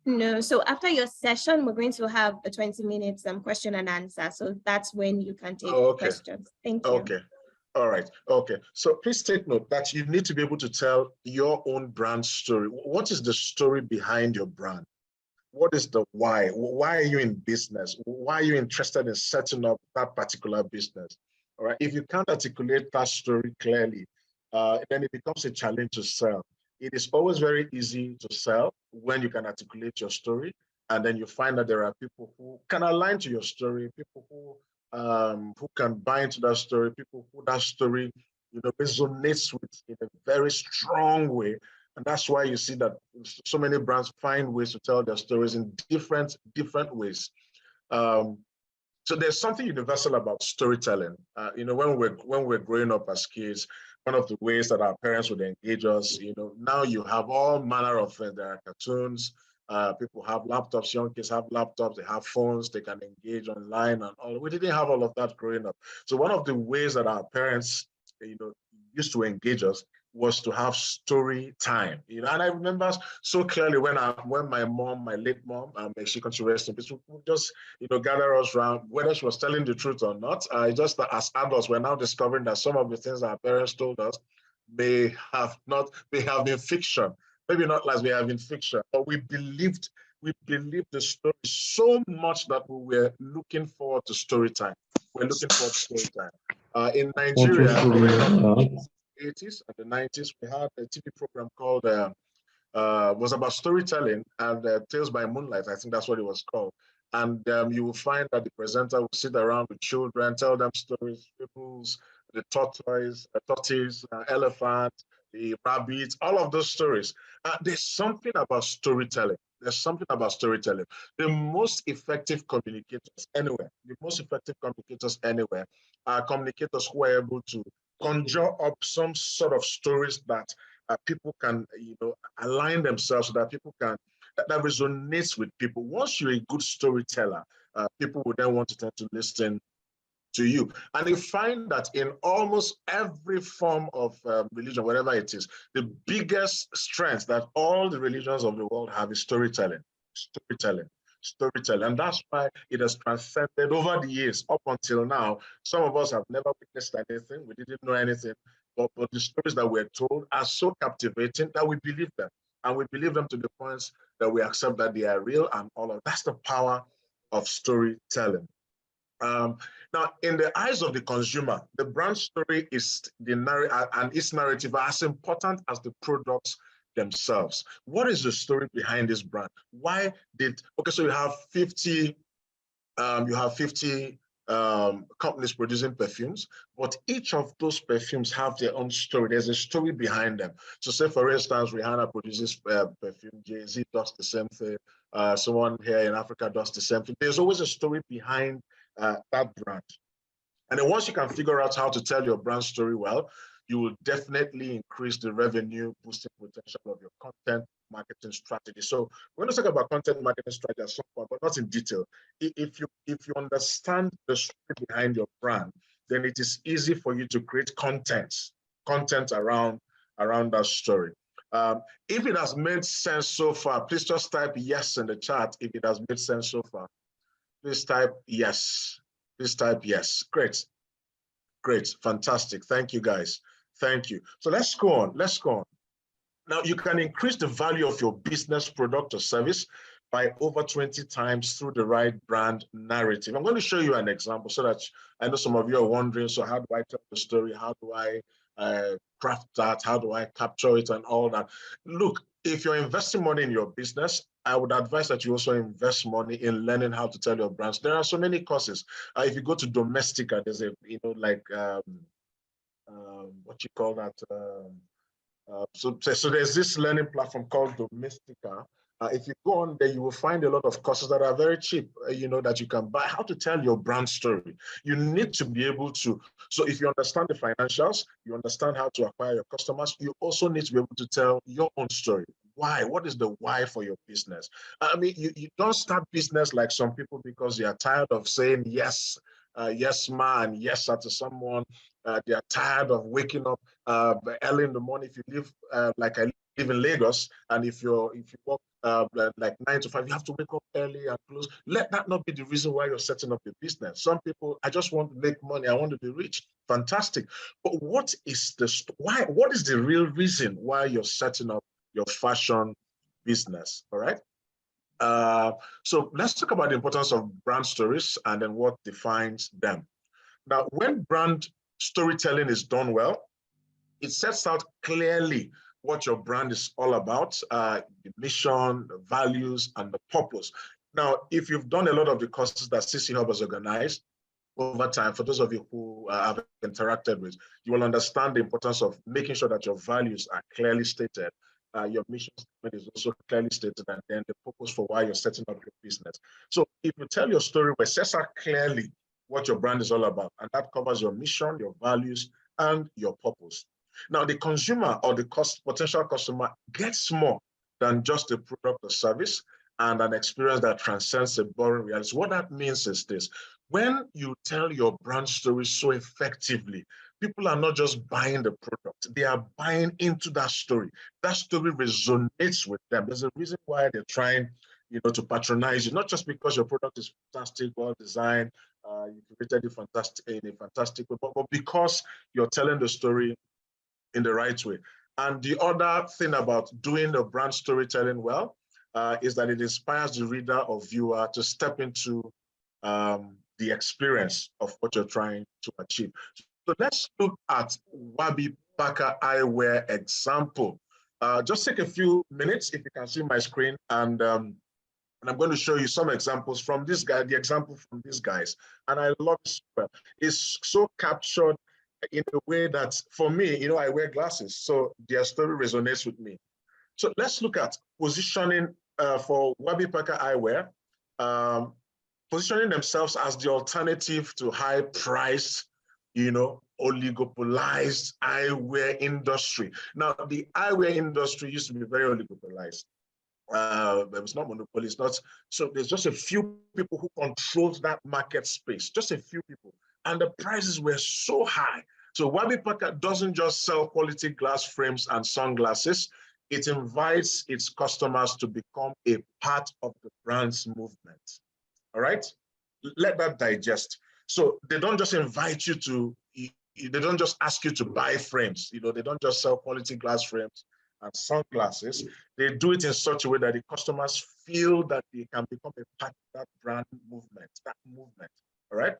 No, so after your session, we're going to have a 20 minutes question and answer. So that's when you can take questions. Thank you. Okay. All right. Okay. So please take note that you need to be able to tell your own brand story. What is the story behind your brand? What is the why? Why are you in business? Why are you interested in setting up that particular business? All right. If you can't articulate that story clearly, then it becomes a challenge to sell. It is always very easy to sell when you can articulate your story, and then you find that there are people who can align to your story, people who can buy into that story, people who that story resonates with in a very strong way. And that's why you see that so many brands find ways to tell their stories in different ways. So there's something universal about storytelling. When we're growing up as kids, one of the ways that our parents would engage us, now you have all manner of things. There are cartoons, people have laptops, young kids have laptops, they have phones, they can engage online and all. We didn't have all of that growing up. So one of the ways that our parents, used to engage us was to have story time, and I remember so clearly when my mom, my late mom, may she continue rest in peace, would just gather us around, whether she was telling the truth or not. Just as adults, we're now discovering that some of the things our parents told us may have been fiction, maybe not as we have been fiction, but we believed the story so much that we were looking forward to story time. We're looking forward to story time. In Nigeria, 80s and the 90s, we had a TV program called was about storytelling, and Tales by Moonlight, I think that's what it was called. And you will find that the presenter will sit around with children, tell them stories, ripples, the tortoise, elephant, the rabbit, all of those stories. There's something about storytelling. The most effective communicators anywhere, are communicators who are able to conjure up some sort of stories that people can, align themselves, so that people can, that resonates with people. Once you're a good storyteller, people will then want to tend to listen to you. And you find that in almost every form of religion, whatever it is, the biggest strength that all the religions of the world have is storytelling. And that's why it has transcended over the years up until now. Some of us have never witnessed anything, we didn't know anything, but the stories that we're told are so captivating that we believe them, and we believe them to the point that we accept that they are real, and all of that's the power of storytelling. Now, in the eyes of the consumer, the brand story is and its narrative are as important as the products themselves. What is the story behind this brand? So you have 50 companies producing perfumes, but each of those perfumes have their own story. There's a story behind them. So say, for instance, Rihanna produces perfume, Jay-Z does the same thing, someone here in Africa does the same thing. There's always a story behind that brand. And then once you can figure out how to tell your brand story well, you will definitely increase the revenue boosting potential of your content marketing strategy. So we're going to talk about content marketing strategy at some point, but not in detail. If you understand the story behind your brand, then it is easy for you to create content around that story. If it has made sense so far, please just type yes in the chat. If it has made sense so far, please type yes. Please type yes. Great. Great. Fantastic. Thank you, guys. Thank you. So let's go on. Let's go on. Now, you can increase the value of your business, product, or service by over 20 times through the right brand narrative. I'm going to show you an example so that I know some of you are wondering, so how do I tell the story? How do I craft that? How do I capture it and all that? Look, if you're investing money in your business, I would advise that you also invest money in learning how to tell your brands. There are so many courses. If you go to Domestika, there's a, like, what you call that? So there's this learning platform called Domestika. If you go on there, you will find a lot of courses that are very cheap, that you can buy. How to tell your brand story. You need to be able to, so if you understand the financials, you understand how to acquire your customers, you also need to be able to tell your own story. Why? What is the why for your business? I mean, you don't start business like some people because they are tired of saying yes, yes, ma, and yes, to someone. They are tired of waking up early in the morning. If you live like I live in Lagos, and if you work like 9 to 5, you have to wake up early and close. Let that not be the reason why you're setting up your business. Some people, I just want to make money. I want to be rich. Fantastic. But what is the real reason why you're setting up your fashion business? All right. So let's talk about the importance of brand stories and then what defines them. Now, when brand storytelling is done well, it sets out clearly what your brand is all about, the mission, the values, and the purpose. Now, if you've done a lot of the courses that CC Hub has organized over time, for those of you who have interacted with, you will understand the importance of making sure that your values are clearly stated. Your mission statement is also clearly stated, and then the purpose for why you're setting up your business. So if you tell your story where it sets out clearly what your brand is all about, and that covers your mission, your values, and your purpose. Now, the consumer or the potential customer gets more than just a product or service and an experience that transcends a boring reality. What that means is this: when you tell your brand story so effectively, people are not just buying the product, they are buying into that story. That story resonates with them. There's a reason why they're trying, to patronize you, not just because your product is fantastic, well designed, you created it in a fantastic way, but because you're telling the story in the right way. And the other thing about doing the brand storytelling well is that it inspires the reader or viewer to step into the experience of what you're trying to achieve. So let's look at Warby Parker Eyewear example. Just take a few minutes if you can see my screen, and I'm going to show you some examples from this guy, the example from these guys. And I love it. It's so captured in a way that, for me, I wear glasses, so their story resonates with me. So let's look at positioning for Warby Parker Eyewear, positioning themselves as the alternative to high-priced, oligopolized eyewear industry. Now, the eyewear industry used to be very oligopolized. There was not monopoly. It's not. So there's just a few people who controlled that market space, just a few people. And the prices were so high. So Warby Parker doesn't just sell quality glass frames and sunglasses. It invites its customers to become a part of the brand's movement. All right? Let that digest. So they don't just invite you to, they don't just ask you to buy frames. They don't just sell quality glass frames and sunglasses. They do it in such a way that the customers feel that they can become a part of that brand movement, all right?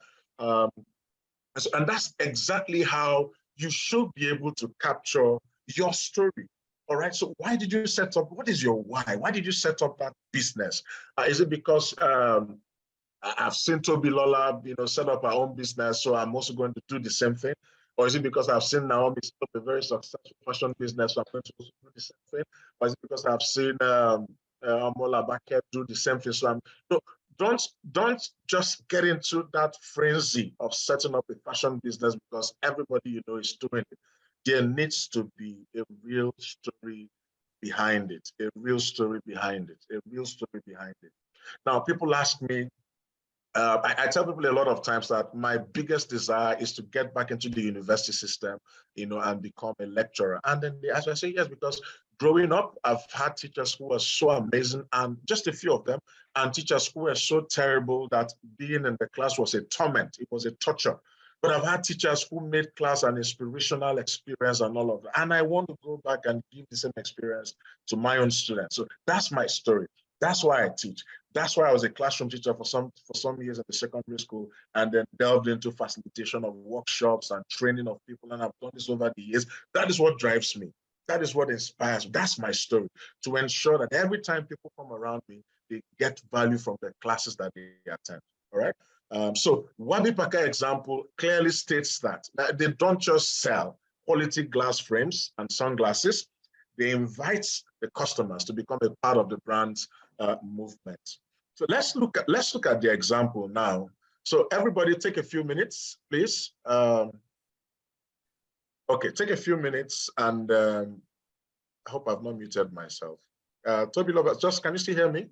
And that's exactly how you should be able to capture your story, all right? So why did you set up, what is your why? Why did you set up that business? Is it because I've seen Tobiloba, set up her own business, so I'm also going to do the same thing? Or is it because I've seen Naomi set up a very successful fashion business, so I'm going to also do the same thing? Or is it because I've seen Amola Baker do the same thing? So don't just get into that frenzy of setting up a fashion business because everybody you know is doing it. There needs to be a real story behind it, a real story behind it, a real story behind it. Now, people ask me, I tell people a lot of times that my biggest desire is to get back into the university system, you know, and become a lecturer. And then as I say, yes, because growing up, I've had teachers who were so amazing, and just a few of them, and teachers who were so terrible that being in the class was a torment. It was a torture. But I've had teachers who made class an inspirational experience and all of that. And I want to go back and give the same experience to my own students. So that's my story. That's why I teach. That's why I was a classroom teacher for some years at the secondary school, and then delved into facilitation of workshops and training of people. And I've done this over the years. That is what drives me. That is what inspires me. That's my story, to ensure that every time people come around me, they get value from the classes that they attend. All right. So Warby Parker example clearly states that they don't just sell quality glass frames and sunglasses. They invite the customers to become a part of the brand's movement. So let's look at the example now. So everybody take a few minutes, please. Okay, take a few minutes, and I hope I've not muted myself. Toby Lovers, just can you still hear me?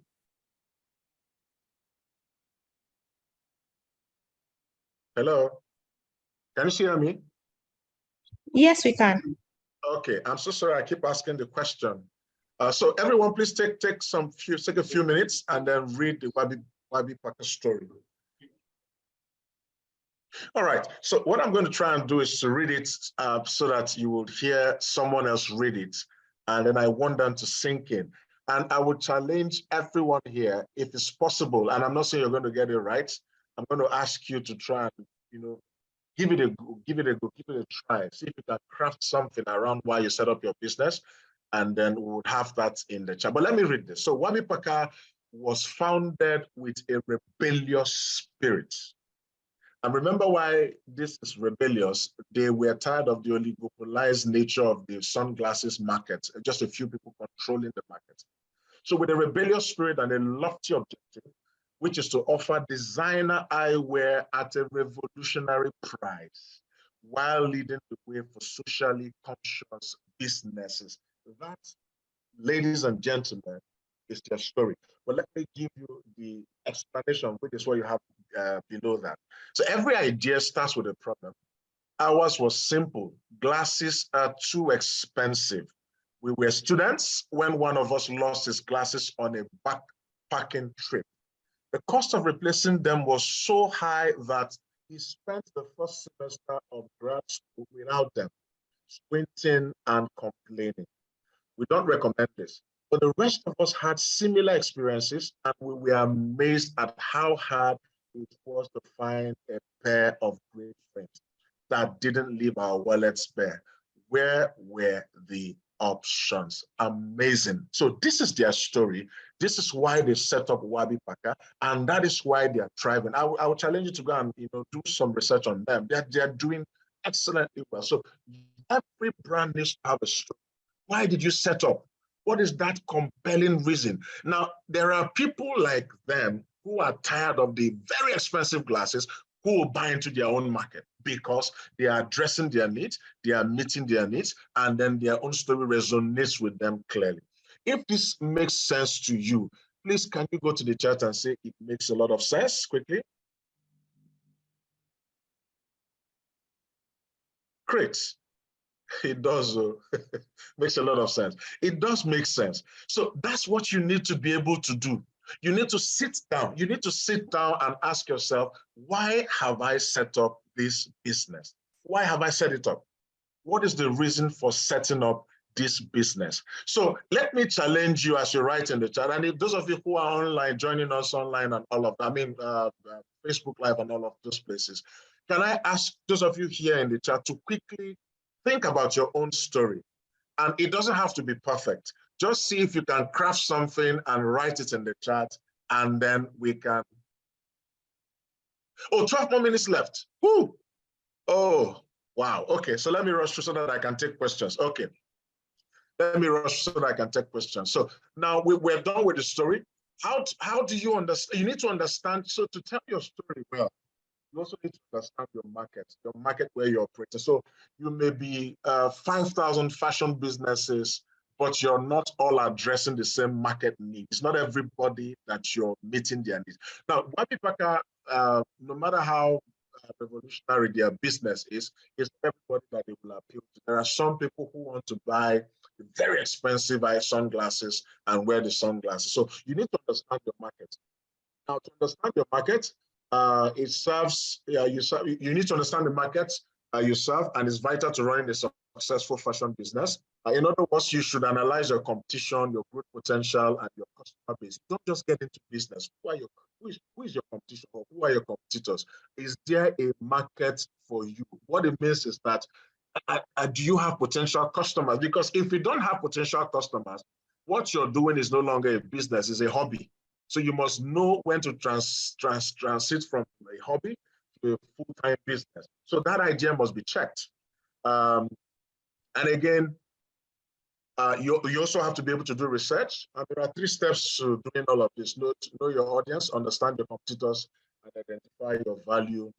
Hello, can you still hear me? Yes, we can. Okay, I'm so sorry. I keep asking the question. So everyone, please take a few minutes and then read the Warby Parker story. All right. So what I'm going to try and do is to read it so that you will hear someone else read it, and then I want them to sink in. And I would challenge everyone here, if it's possible, and I'm not saying you're going to get it right. I'm going to ask you to try and, you know, give it a go, give it a try. See if you can craft something around why you set up your business, and then we would have that in the chat. But let me read this. So Warby Parker was founded with a rebellious spirit. And remember why this is rebellious. They were tired of the oligopolized nature of the sunglasses market, just a few people controlling the market. So with a rebellious spirit and a lofty objective, which is to offer designer eyewear at a revolutionary price, while leading the way for socially conscious businesses. That, ladies and gentlemen, is their story. But let me give you the explanation, which is what you have below that. So every idea starts with a problem. Ours was simple. Glasses are too expensive. We were students when one of us lost his glasses on a backpacking trip. The cost of replacing them was so high that he spent the first semester of grad school without them, squinting and complaining. We don't recommend this. But the rest of us had similar experiences, and we were amazed at how hard it was to find a pair of great frames that didn't leave our wallets bare. Where were the options? Amazing. So this is their story. This is why they set up Warby Parker, and that is why they are thriving. I will challenge you to go and do some research on them. They're doing excellently well. So every brand needs to have a story. Why did you set up? What is that compelling reason? Now, there are people like them who are tired of the very expensive glasses who will buy into their own market because they are addressing their needs, they are meeting their needs, and then their own story resonates with them clearly. If this makes sense to you, please can you go to the chat and say it makes a lot of sense quickly? Great. It does. Makes a lot of sense. It does make sense. So that's what you need to be able to do. You need to sit down. You need to sit down and ask yourself, why have I set up this business? Why have I set it up? What is the reason for setting up this business? So let me challenge you as you write in the chat. And if those of you who are online, joining us online and all of that, Facebook Live and all of those places, can I ask those of you here in the chat to quickly think about your own story? And it doesn't have to be perfect. Just see if you can craft something and write it in the chat, and then we can. Oh, 12 more minutes left. Woo! Oh, wow. Okay, so let me rush through so that I can take questions. Okay. Let me rush so that I can take questions. So now we're done with the story. how do you understand? You need to understand. So to tell your story well, you also need to understand your market where you're operating. So you may be 5,000 fashion businesses, but you're not all addressing the same market needs. It's not everybody that you're meeting their needs. Now, Warby Parker, no matter how revolutionary their business is everybody that they will appeal to. There are some people who want to buy very expensive eye sunglasses and wear the sunglasses. So you need to understand your market. Now, to understand your market, it serves, you need to understand the market you serve, and it's vital to running a successful fashion business. In other words, you should analyze your competition, your growth potential, and your customer base. Don't just get into business. Who is your competition, or who are your competitors? Is there a market for you? What it means is that do you have potential customers? Because if you don't have potential customers, what you're doing is no longer a business, it's a hobby. So you must know when to transit from a hobby to a full-time business. So that idea must be checked. And again, you also have to be able to do research. And there are 3 steps to doing all of this. Know your audience, understand your competitors, and identify your value.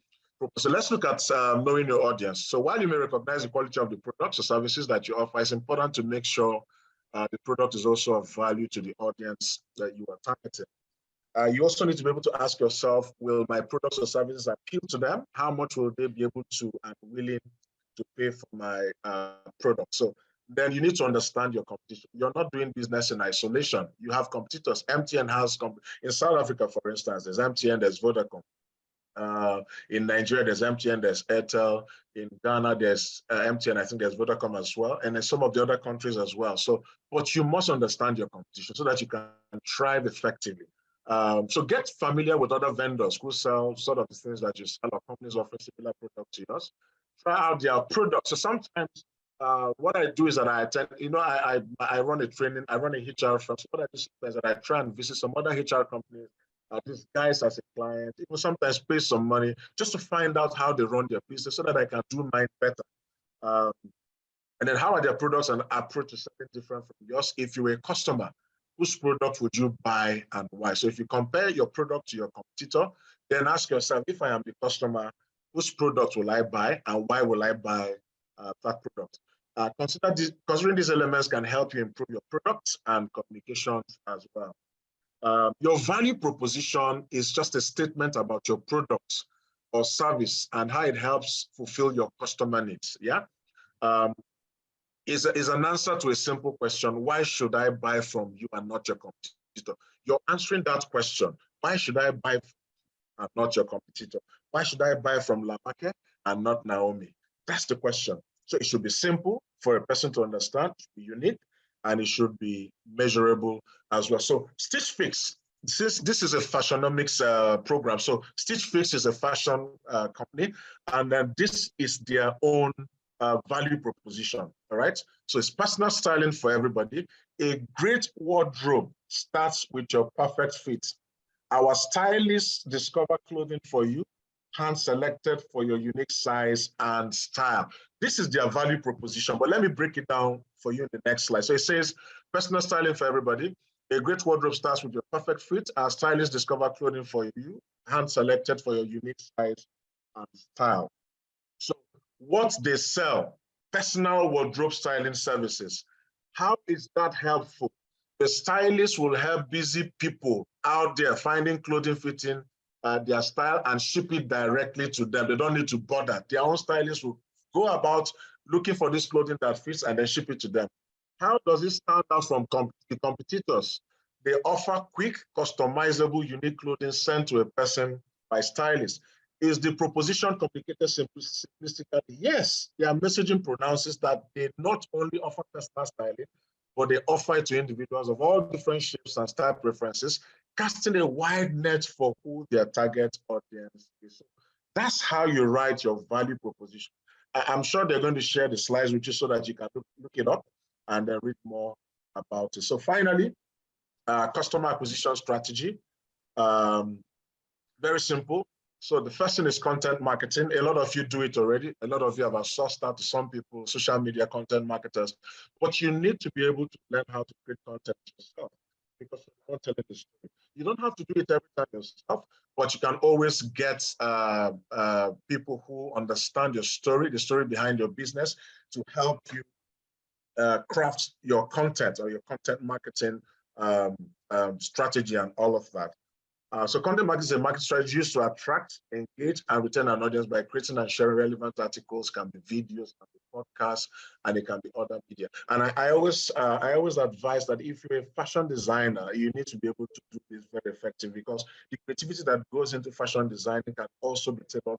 So let's look at knowing your audience. So while you may recognize the quality of the products or services that you offer, it's important to make sure the product is also of value to the audience that you are targeting. You also need to be able to ask yourself, will my products or services appeal to them? How much will they be able to and willing to pay for my product? So then you need to understand your competition. You're not doing business in isolation. You have competitors. MTN has, in South Africa, for instance, there's MTN, there's Vodacom. In Nigeria, there's MTN, there's Airtel. In Ghana, there's MTN, I think there's Vodacom as well, and in some of the other countries as well. So, but you must understand your competition so that you can thrive effectively. So get familiar with other vendors who sell sort of the things that you sell, or companies offering similar products to yours. Try out their products. So sometimes what I do is that I attend, I run a training, I run a HR firm. So what I do is that I try and visit some other HR companies, these guys as a client, even sometimes pay some money just to find out how they run their business so that I can do mine better. And then how are their products and approach is something different from yours? If you're a customer, whose product would you buy and why? So if you compare your product to your competitor, then ask yourself, if I am the customer, whose product will I buy and why will I buy that product? Considering these elements can help you improve your products and communications as well. Your value proposition is just a statement about your product or service and how it helps fulfill your customer needs. Yeah. Is an answer to a simple question: why should I buy from you and not your competitor? You're answering that question. Why should I buy from you and not your competitor? Why should I buy from Lamake and not Naomi? That's the question. So it should be simple for a person to understand, it should be unique, and it should be measurable as well. So Stitch Fix, this is a fashionomics program. So Stitch Fix is a fashion company, and then this is their own value proposition, all right? So it's personal styling for everybody. A great wardrobe starts with your perfect fit. Our stylists discover clothing for you, hand-selected for your unique size and style. This is their value proposition, but let me break it down for you in the next slide. So it says, personal styling for everybody. A great wardrobe starts with your perfect fit. Our stylists discover clothing for you, hand-selected for your unique size and style. So what they sell, personal wardrobe styling services. How is that helpful? The stylist will help busy people out there finding clothing fitting their style and ship it directly to them. They don't need to bother. Their own stylist will go about looking for this clothing that fits and then ship it to them. How does it stand out from the competitors? They offer quick, customizable, unique clothing sent to a person by stylists. Is the proposition complicated simplistically? Yes, their messaging pronounces that they not only offer personal styling, but they offer it to individuals of all different shapes and style preferences, casting a wide net for who their target audience is. So that's how you write your value proposition. I'm sure they're going to share the slides with you so that you can look it up and then read more about it. So finally, customer acquisition strategy. Very simple. So the first thing is content marketing. A lot of you do it already. A lot of you have outsourced out to some people, social media content marketers. But you need to be able to learn how to create content yourself because you're not telling the story. You don't have to do it every time yourself, but you can always get people who understand your story, the story behind your business, to help you craft your content or your content marketing strategy and all of that. So content marketing is a market strategy used to attract, engage, and retain an audience by creating and sharing relevant articles, can be videos, can be podcasts, and it can be other media. And I always advise that if you're a fashion designer, you need to be able to do this very effectively, because the creativity that goes into fashion designing can also be tailored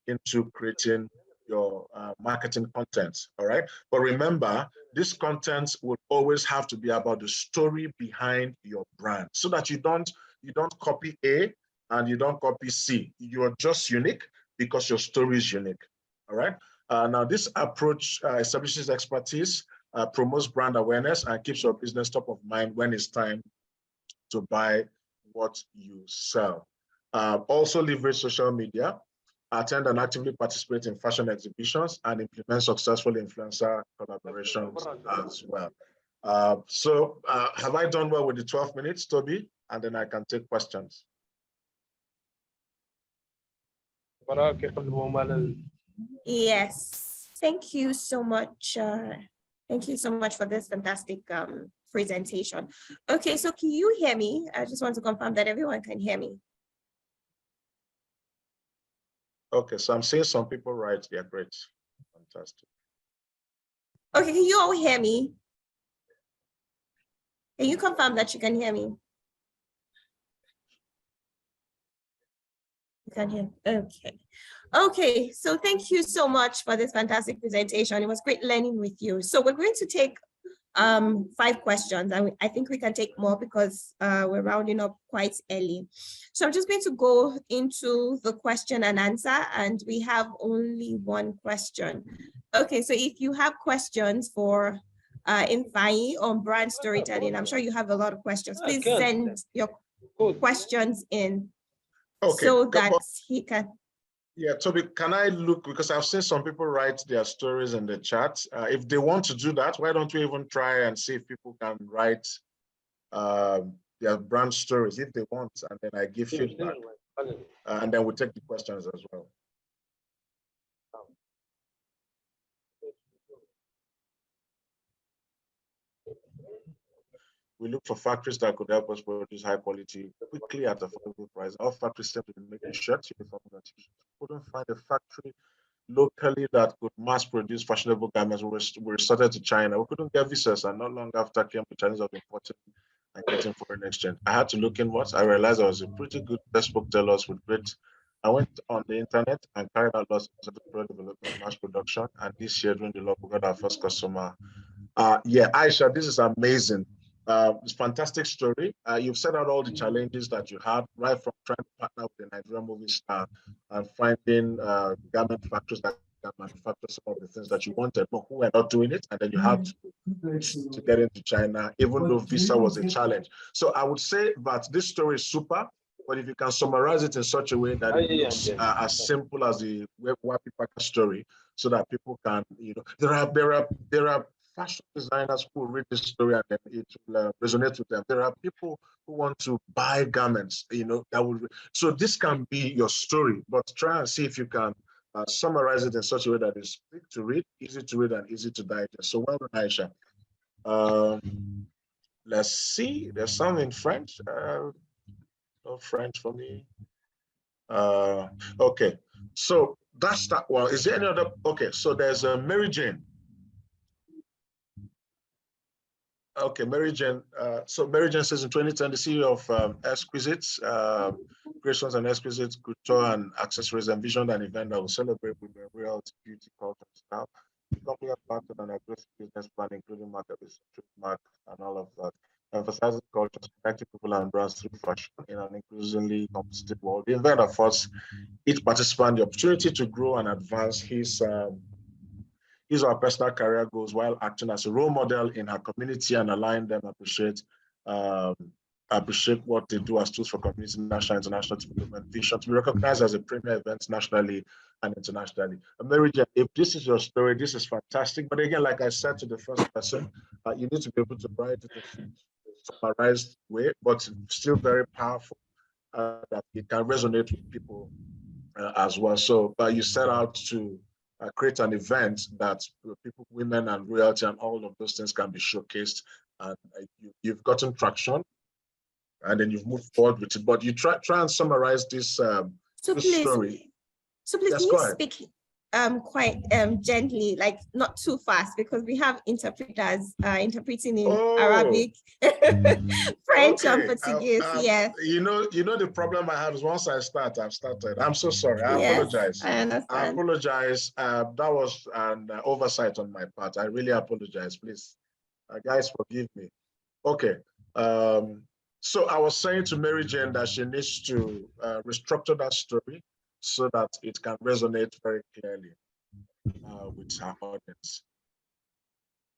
into creating your marketing content. All right. But remember, this content will always have to be about the story behind your brand, so that you don't copy A and you don't copy C. You are just unique because your story is unique. All right. Now, this approach establishes expertise, promotes brand awareness, and keeps your business top of mind when it's time to buy what you sell. Also leverage social media, attend and actively participate in fashion exhibitions, and implement successful influencer collaborations as well. So have I done well with the 12 minutes, Toby? And then I can take questions. Yes, thank you so much. Thank you so much for this fantastic presentation. Okay, so can you hear me? I just want to confirm that everyone can hear me. Okay, so I'm seeing some people right there. Great, fantastic. Okay, can you all hear me? Can you confirm that you can hear me? You can hear. Okay. Okay, so thank you so much for this fantastic presentation. It was great learning with you. So we're going to take 5 questions, and I think we can take more because we're rounding up quite early. So I'm just going to go into the question and answer, and we have only 1 question. Okay, so if you have questions for Ifeanyi on brand storytelling, I'm sure you have a lot of questions. Please send your questions in, okay, so that he can. Yeah, Toby, can I look, because I've seen some people write their stories in the chat. If they want to do that, why don't we even try and see if people can write their brand stories if they want, and then I give feedback, and then we'll take the questions as well. We look for factories that could help us produce high quality quickly at affordable price. Our factories seem to be making shirts, uniforms, and t-shirts. Couldn't find a factory locally that could mass produce fashionable garments. We resorted to China. We couldn't get visas, and not long after came the Chinese of importing and getting foreign exchange. I had to look inwards. I realized I was a pretty good bespoke tailor with great. I went on the internet and carried out lots of product development, mass production, and this year during the launch, we got our first customer. Yeah, Aisha, this is amazing. It's a fantastic story. You've set out all the challenges that you had, right from trying to partner with the Nigerian movie star and finding garment factories that can manufacture some of the things that you wanted, but who were not doing it. And then you had to get into China, even though visa was a challenge. So I would say that this story is super, but if you can summarize it in such a way that it looks as simple as the Wapi Packer story, so that people can, you know, there are fashion designers who read this story and then it will resonate with them. There are people who want to buy garments, you know, that will. So this can be your story, but try and see if you can summarize it in such a way that is quick to read, and easy to digest. So well done, Aisha. Let's see. There's some in French. No French for me. Okay. So that's that one. Is there any other? Okay. So there's a Mary Jane. Okay, Mary Jane. So Mary Jane says in 2010, the CEO of Exquisites, Creations and Exquisites, Couture and Accessories envisioned an event that will celebrate women, royalty, beauty, culture, and style. The company has started an aggressive business plan, including market research, trademark, and all of that, emphasizing culture, connecting people and brands through fashion in an increasingly competitive world. The event affords each participant the opportunity to grow and advance his our personal career goals while acting as a role model in her community and allowing them appreciate what they do as tools for community, national, international development vision to be recognized as a premier event nationally and internationally. Mary Jane, if this is your story, this is fantastic. But again, like I said to the first person, you need to be able to write it in summarized way, but still very powerful, that it can resonate with people as well. So you set out to create an event that people, women and royalty and all of those things can be showcased, and you've gotten traction, and then you've moved forward with it. But you try and summarize this, this story. So please, Yes, can go you ahead. speak quite gently, like not too fast, because we have interpreters interpreting in Arabic, French, and Portuguese. Yes. You know the problem I have is once I start, I've started. I'm so sorry. I Yes, apologize. I understand. I apologize. That was an oversight on my part. I really apologize. Please, guys, forgive me. Okay. So I was saying to Mary Jane that she needs to restructure that story so that it can resonate very clearly with her audience.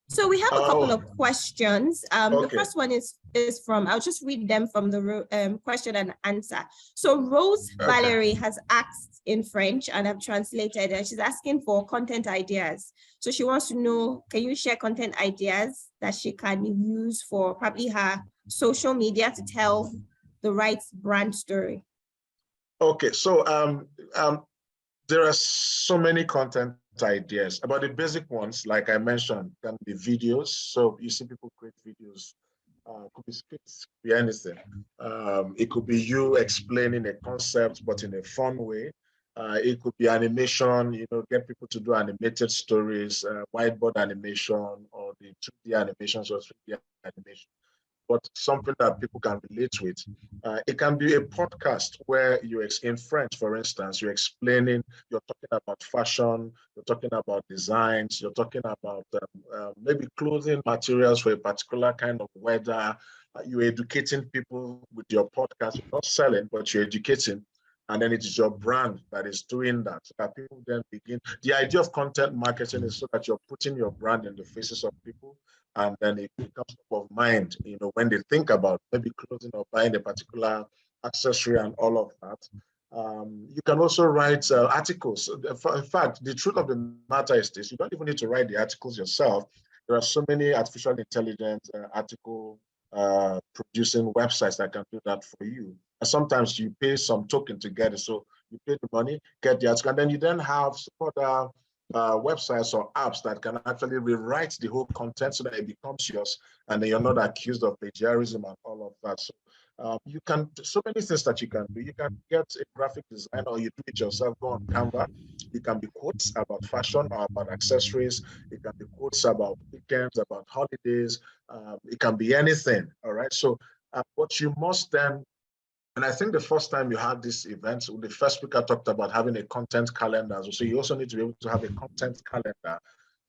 So we have a couple of questions. Okay. The first one is from, I'll just read them from the question and answer. So Rose Valerie has asked in French, and I've translated, and she's asking for content ideas. So she wants to know, can you share content ideas that she can use for probably her social media to tell the right brand story? Okay, so there are so many content ideas, but the basic ones, like I mentioned, can be videos. So you see people create videos, could be skits, could be anything. It could be you explaining a concept, but in a fun way. It could be animation, you know, get people to do animated stories, whiteboard animation, or the 2D animations or 3D animation, but something that people can relate with. It can be a podcast where you, in French, for instance, you're explaining, you're talking about fashion, you're talking about designs, you're talking about maybe clothing materials for a particular kind of weather. You're educating people with your podcast. You're not selling, but you're educating. And then it is your brand that is doing that. So that people then begin. The idea of content marketing is so that you're putting your brand in the faces of people, and then it becomes top of mind, you know, when they think about maybe clothing or buying a particular accessory and all of that. You can also write articles. In fact, the truth of the matter is this: you don't even need to write the articles yourself. There are so many artificial intelligence article producing websites that can do that for you. And sometimes you pay some token to get it. So you pay the money, get the article, and then you then have some other websites or apps that can actually rewrite the whole content so that it becomes yours, and then you're not accused of plagiarism and all of that. So you can, so many things that you can do. You can get a graphic designer, or you do it yourself, go on Canva. It can be quotes about fashion or about accessories. It can be quotes about weekends, about holidays. It can be anything, all right? So what you must then, and I think the first time you had this event, the first speaker talked about having a content calendar. So you also need to be able to have a content calendar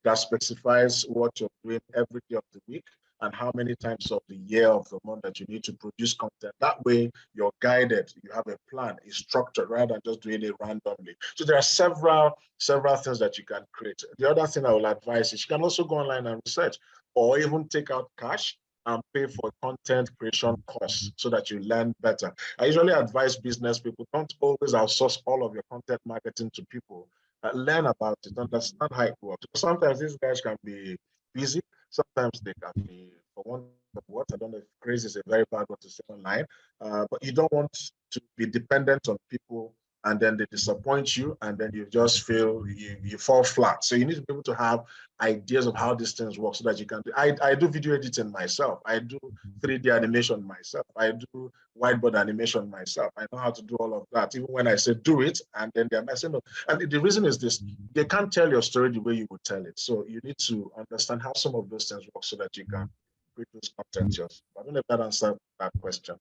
that specifies what you're doing every day of the week and how many times of the year, of the month, that you need to produce content. That way you're guided, you have a plan, it's structured, rather than just doing it randomly. So there are several things that you can create. The other thing I will advise is you can also go online and research, or even take out cash and pay for content creation course so that you learn better. I usually advise business people, don't always outsource all of your content marketing to people. Learn about it, understand how it works. Sometimes these guys can be busy, sometimes they can be, for one of what, I don't know if crazy is a very bad word to say online, but you don't want to be dependent on people, and then they disappoint you, and then you just feel you fall flat. So you need to be able to have ideas of how these things work so that you can do. I do video editing myself. I do 3D animation myself. I do whiteboard animation myself. I know how to do all of that. Even when I say do it, and then they're messing up. And the reason is this: they can't tell your story the way you would tell it. So you need to understand how some of those things work so that you can create those content yourself. I don't know if that answered that question.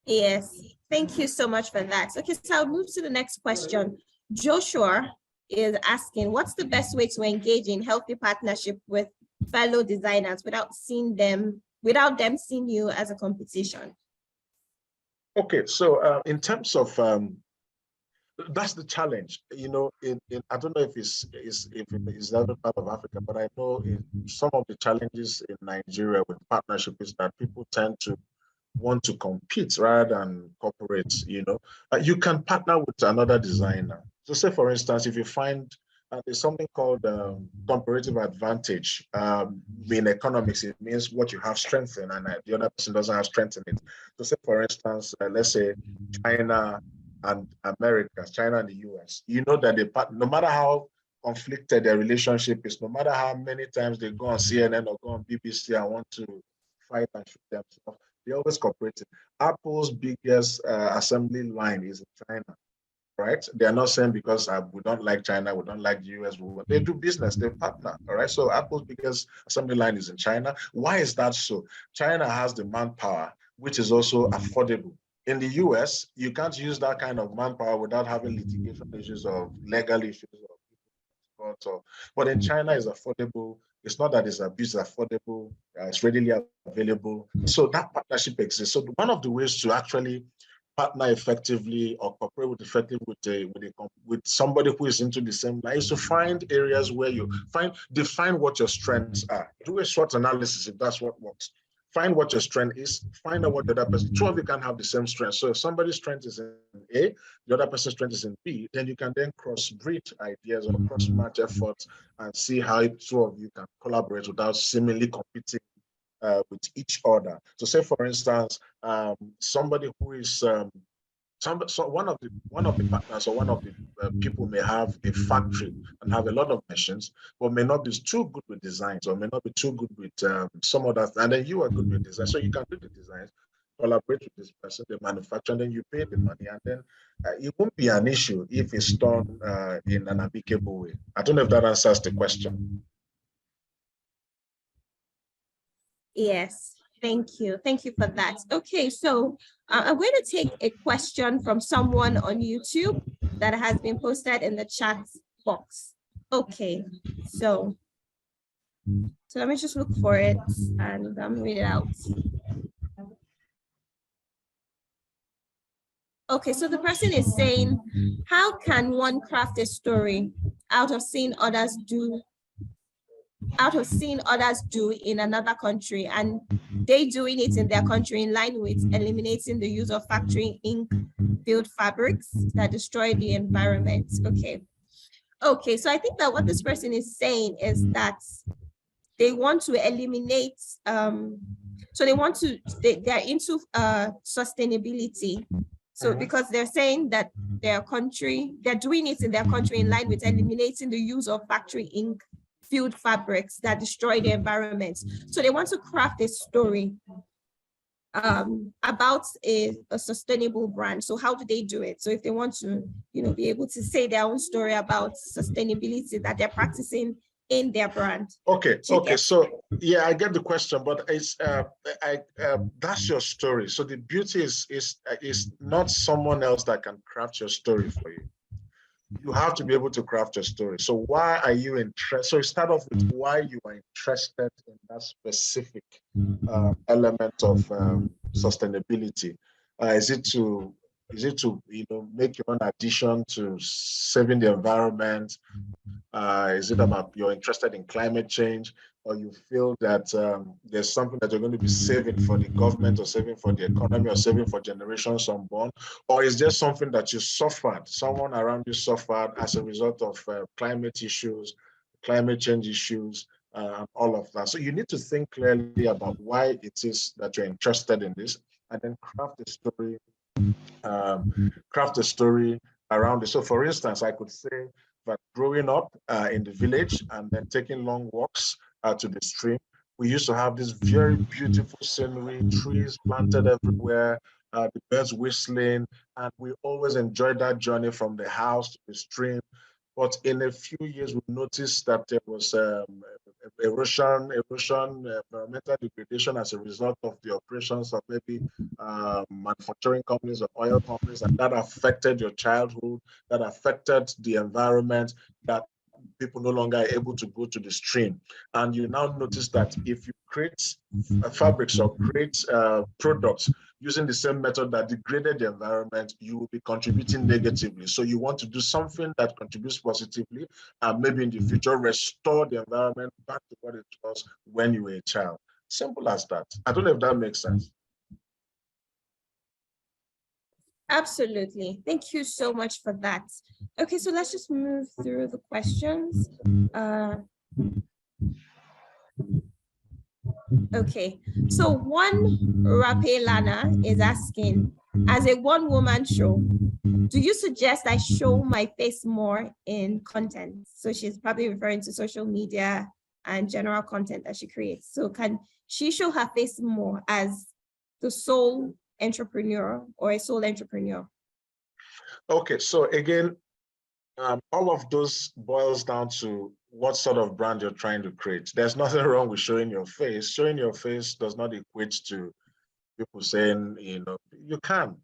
Yes, thank you so much for that. Okay, so I'll move to the next question. Joshua is asking, what's the best way to engage in healthy partnership with fellow designers without them seeing you as a competition? Okay, so in terms of that's the challenge, you know. I don't know if it's other part of Africa, but I know some of the challenges in Nigeria with partnership is that people tend to want to compete rather than cooperate. You know, you can partner with another designer. So, say for instance, if you find There's something called comparative advantage. In economics, it means what you have strength in, and the other person doesn't have strength in it. So, say for instance, let's say China and America, China and the US. You know that no matter how conflicted their relationship is, no matter how many times they go on CNN or go on BBC and want to fight and shoot themselves, they always cooperate. Apple's biggest assembly line is in China. Right? They are not saying because we don't like China, we don't like the US. They do business, they partner. All right. So Apple's biggest assembly line is in China. Why is that so? China has the manpower, which is also affordable. In the US, you can't use that kind of manpower without having litigation issues or legal issues. But in China, it's affordable. It's not that it's abuse, it's affordable. It's readily available. So that partnership exists. So one of the ways to actually partner effectively or cooperate effectively with somebody who is into the same line is to find areas where you define what your strengths are. Do a SWOT analysis if that's what works. Find what your strength is, find out what the other person, two of you can have the same strength. So if somebody's strength is in A, the other person's strength is in B, then you can then cross-breed ideas or cross-match efforts and see how two of you can collaborate without seemingly competing with each other. So say for instance, somebody who is one of the partners or one of the people may have a factory and have a lot of machines, but may not be too good with designs or may not be too good with some other, and then you are good with design, so you can do the designs, collaborate with this person, the manufacturer, and then you pay the money, and then it won't be an issue if it's done in an amicable way. I don't know if that answers the question. Yes, thank you. Thank you for that. Okay, so I'm going to take a question from someone on YouTube that has been posted in the chat box. Okay, so let me just look for it and read it out. Okay, so the person is saying, how can one craft a story out of seeing others do in another country, and they doing it in their country in line with eliminating the use of factory ink filled fabrics that destroy the environment? Okay, so I think that what this person is saying is that they want to eliminate, so they're into sustainability. So because they're saying that they're doing it in their country in line with eliminating the use of factory ink filled fabrics that destroy the environment. So they want to craft a story about a sustainable brand. So how do they do it? So if they want to, be able to say their own story about sustainability that they're practicing in their brand. Okay. So yeah, I get the question, but it's that's your story. So the beauty is not someone else that can craft your story for you. You have to be able to craft your story. So why are you interested? So start off with why you are interested in that specific element of sustainability. Is it to make your own addition to saving the environment? Is it about you're interested in climate change, or you feel that there's something that you're going to be saving for the government or saving for the economy or saving for generations unborn? Or is there something that you suffered, someone around you suffered as a result of climate issues, climate change issues, and all of that? So you need to think clearly about why it is that you're interested in this, and then craft a story around it. So for instance, I could say that growing up in the village and then taking long walks to the stream, we used to have this very beautiful scenery, trees planted everywhere, the birds whistling, and we always enjoyed that journey from the house to the stream. But in a few years, we noticed that there was erosion, environmental degradation as a result of the operations of maybe manufacturing companies or oil companies, and that affected your childhood, that affected the environment, that people no longer are able to go to the stream. And you now notice that if you create fabrics or create products using the same method that degraded the environment, you will be contributing negatively. So you want to do something that contributes positively, and maybe in the future restore the environment back to what it was when you were a child. Simple as that. I don't know if that makes sense. Absolutely. Thank you so much for that. Okay, so let's just move through the questions. Okay, so one Rape Lana is asking, as a one-woman show, do you suggest I show my face more in content? So she's probably referring to social media and general content that she creates. So can she show her face more as the sole entrepreneur or a sole entrepreneur? Okay, so again, all of those boils down to what sort of brand you're trying to create. There's nothing wrong with showing your face. Showing your face does not equate to people saying, you can,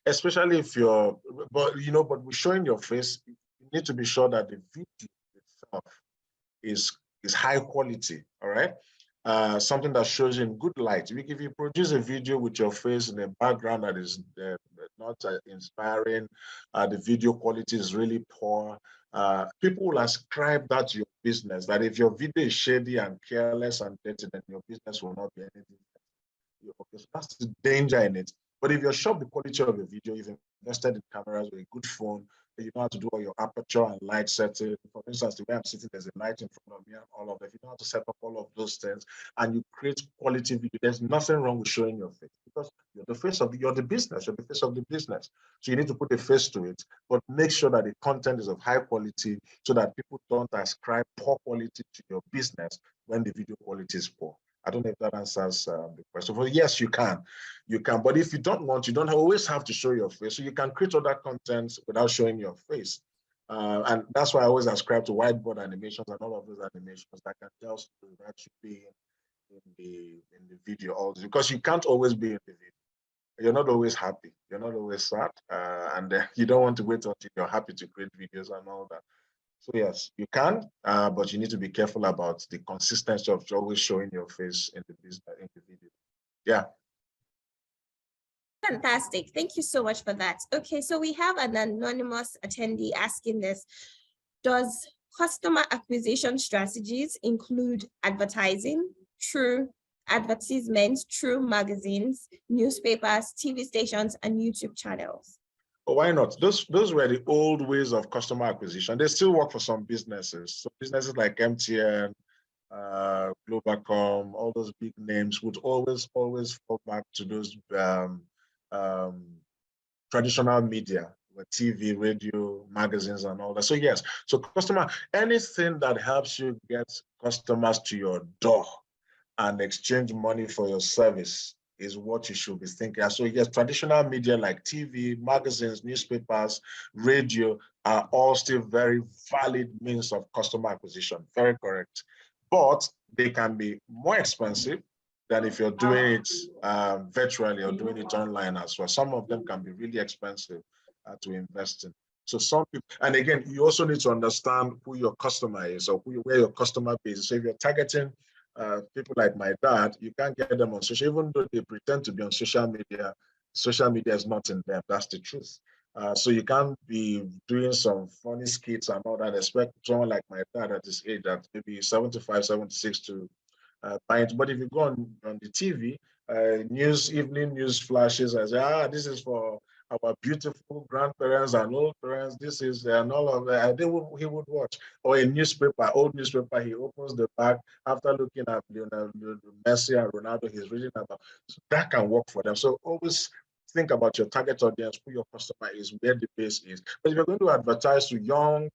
especially if you're, but with showing your face, you need to be sure that the video itself is high quality, all right? Something that shows you in good light. If you produce a video with your face in a background that is not inspiring, the video quality is really poor, people will ascribe that to your business, that if your video is shady and careless and dirty, then your business will not be anything. Okay, so that's the danger in it. But if you're sure of the quality of the video, you've invested in cameras with a good phone, you know how to do all your aperture and light setting. For instance, the way I'm sitting, there's a light in front of me and all of that. If you know how to set up all of those things and you create quality video, there's nothing wrong with showing your face because you're the face of you're the business, you're the face of the business. So you need to put a face to it, but make sure that the content is of high quality so that people don't ascribe poor quality to your business when the video quality is poor. I don't know if that answers the question. Well, yes, you can. But if you don't want, you don't always have to show your face. So you can create other content without showing your face. And that's why I always ascribe to whiteboard animations and all of those animations that can tell stories that should be in the video also, because you can't always be in the video. You're not always happy. You're not always sad. And you don't want to wait until you're happy to create videos and all that. So yes, you can, but you need to be careful about the consistency of always showing your face in the video. Yeah. Fantastic. Thank you so much for that. Okay, so we have an anonymous attendee asking this. Does customer acquisition strategies include advertising, through advertisements, through magazines, newspapers, TV stations, and YouTube channels? But why not? Those were the old ways of customer acquisition. They still work for some businesses. So businesses like MTN, Globacom, all those big names would always fall back to those traditional media, with TV, radio, magazines, and all that. So yes, so anything that helps you get customers to your door and exchange money for your service is what you should be thinking. So yes, traditional media like TV, magazines, newspapers, radio are all still very valid means of customer acquisition. Very correct. But they can be more expensive than if you're doing it virtually or doing it online as well. Some of them can be really expensive to invest in. So some people, and again, you also need to understand who your customer is or where your customer base is. So if you're targeting people like my dad, you can't get them on social, even though they pretend to be on social media is not in them. That's the truth. So you can't be doing some funny skits and all that, expect someone like my dad at his age, at maybe 75, 76 to buy it. But if you go on the TV, evening news flashes, I say, this is for our beautiful grandparents and old parents, this is, and all of that, he would watch. Or a newspaper, old newspaper, he opens the back after looking at Messi and Ronaldo, he's reading about. So that can work for them. So always think about your target audience, who your customer is, where the base is. But if you're going to advertise to young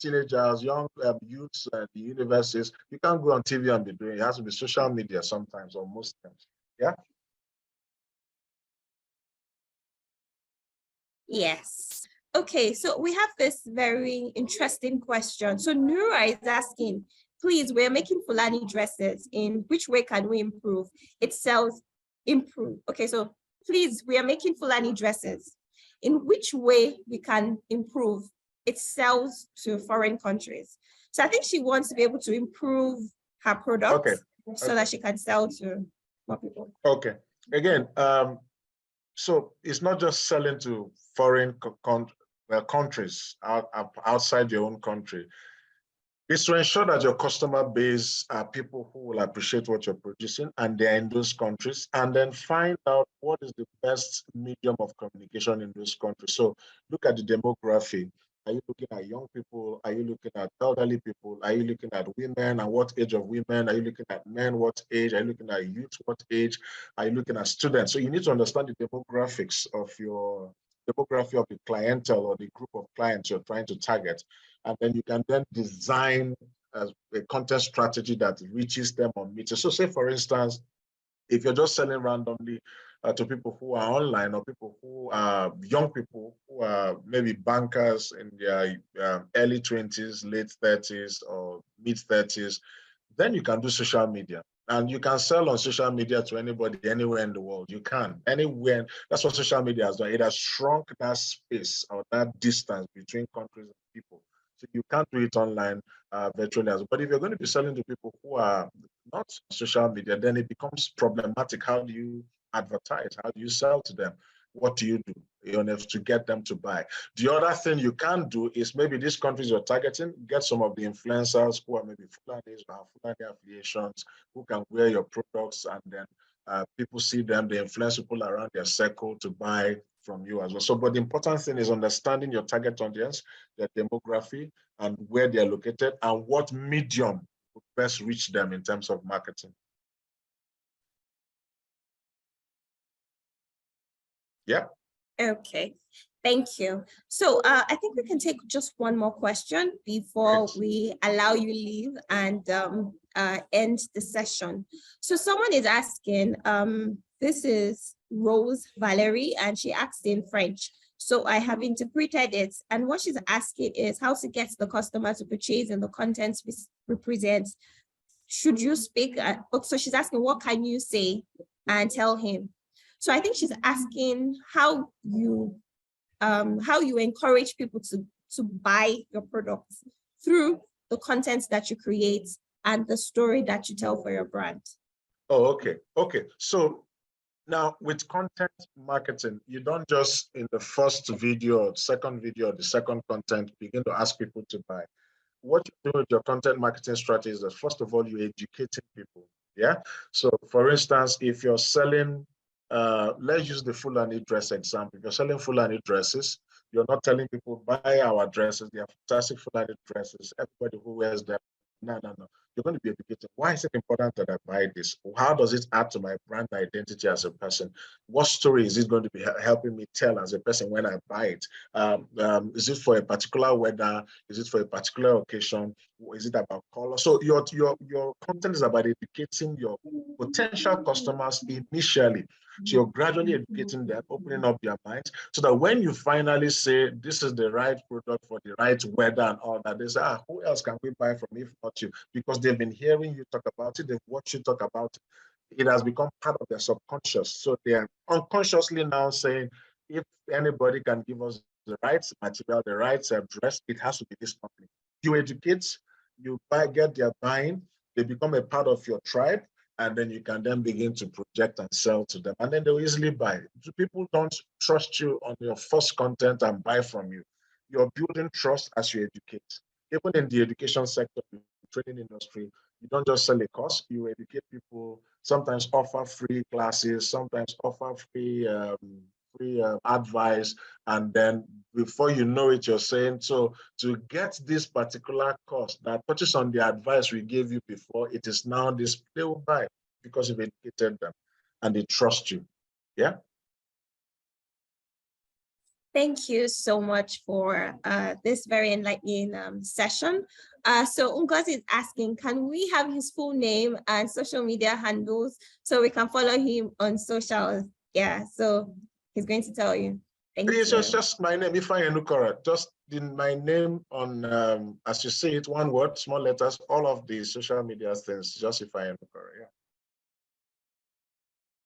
teenagers, young youths at the universities, you can't go on TV and be doing it. It has to be social media sometimes or most times. Yeah. Yes. Okay, so we have this very interesting question. So Nura is asking, please, we're making Fulani dresses. In which way can we improve? It sells, improve. Okay, so please, we are making Fulani dresses. In which way we can improve? It sells to foreign countries. So I think she wants to be able to improve her products so that she can sell to more people. Okay. Again, so it's not just selling to foreign countries outside your own country. It's to ensure that your customer base are people who will appreciate what you're producing and they're in those countries, and then find out what is the best medium of communication in those countries. So look at the demography. Are you looking at young people? Are you looking at elderly people? Are you looking at women and what age of women? Are you looking at men, what age? Are you looking at youth, what age? Are you looking at students? So you need to understand the demographics of your demography of the clientele or the group of clients you're trying to target. And then you can then design a content strategy that reaches them on media. So say, for instance, if you're just selling randomly to people who are online or people who are young people who are maybe bankers in their early 20s, late 30s or mid 30s, then you can do social media. And you can sell on social media to anybody, anywhere in the world. You can, anywhere. That's what social media has done. It has shrunk that space or that distance between countries and people. So you can't do it online virtually as well. But if you're going to be selling to people who are not social media, then it becomes problematic. How do you advertise? How do you sell to them? What do you do to get them to buy? The other thing you can do is maybe these countries you're targeting, get some of the influencers who are maybe Fulanis or have Fulani affiliations, who can wear your products, and then people see them, they influence people around their circle to buy from you as well. So, but the important thing is understanding your target audience, their demography, and where they're located, and what medium would best reach them in terms of marketing. Yeah. Okay, thank you. So I think we can take just one more question before we allow you leave and end the session. So someone is asking, this is Rose Valerie, and she asked in French. So I have interpreted it, and what she's asking is how to get the customer to purchase and the content represents. Should you speak? So she's asking, what can you say and tell him? So I think she's asking how you encourage people to buy your products through the content that you create and the story that you tell for your brand. Oh, okay. Okay. So now with content marketing, you don't just in the first video or second video or the second content begin to ask people to buy. What you do with your content marketing strategy is that first of all, you're educating people. Yeah. So for instance, if you're selling let's use the Fulani dress example. If you're selling Fulani dresses, you're not telling people buy our dresses. They are fantastic Fulani dresses. Everybody who wears them. No. You're going to be educated. Why is it important that I buy this? How does it add to my brand identity as a person? What story is it going to be helping me tell as a person when I buy it? Is it for a particular weather? Is it for a particular occasion? Is it about color? So your content is about educating your potential customers initially. So you're gradually educating them, opening up their minds, so that when you finally say this is the right product for the right weather and all that, they say, who else can we buy from if not you? Because they've been hearing you talk about it, they've watched you talk about it. It has become part of their subconscious. So they are unconsciously now saying, if anybody can give us the right material, the right dress, it has to be this company. You educate, you get their buying, they become a part of your tribe, and then you can then begin to project and sell to them. And then they'll easily buy. People don't trust you on your first content and buy from you. You're building trust as you educate. Even in the education sector, the training industry, you don't just sell a course, you educate people, sometimes offer free classes, sometimes offer free advice, and then before you know it, you're saying, so to get this particular course that touches on the advice we gave you before, it is now this, they will buy because you've educated them and they trust you. Yeah. Thank you so much for this very enlightening session. So Ngozi is asking, can we have his full name and social media handles so we can follow him on socials? Yeah, so he's going to tell you. Thank you. It's just my name, Ifeanyi Enukora. Just in my name on, as you see it, one word, small letters, all of the social media things, just Ifeanyi Enukora. Yeah.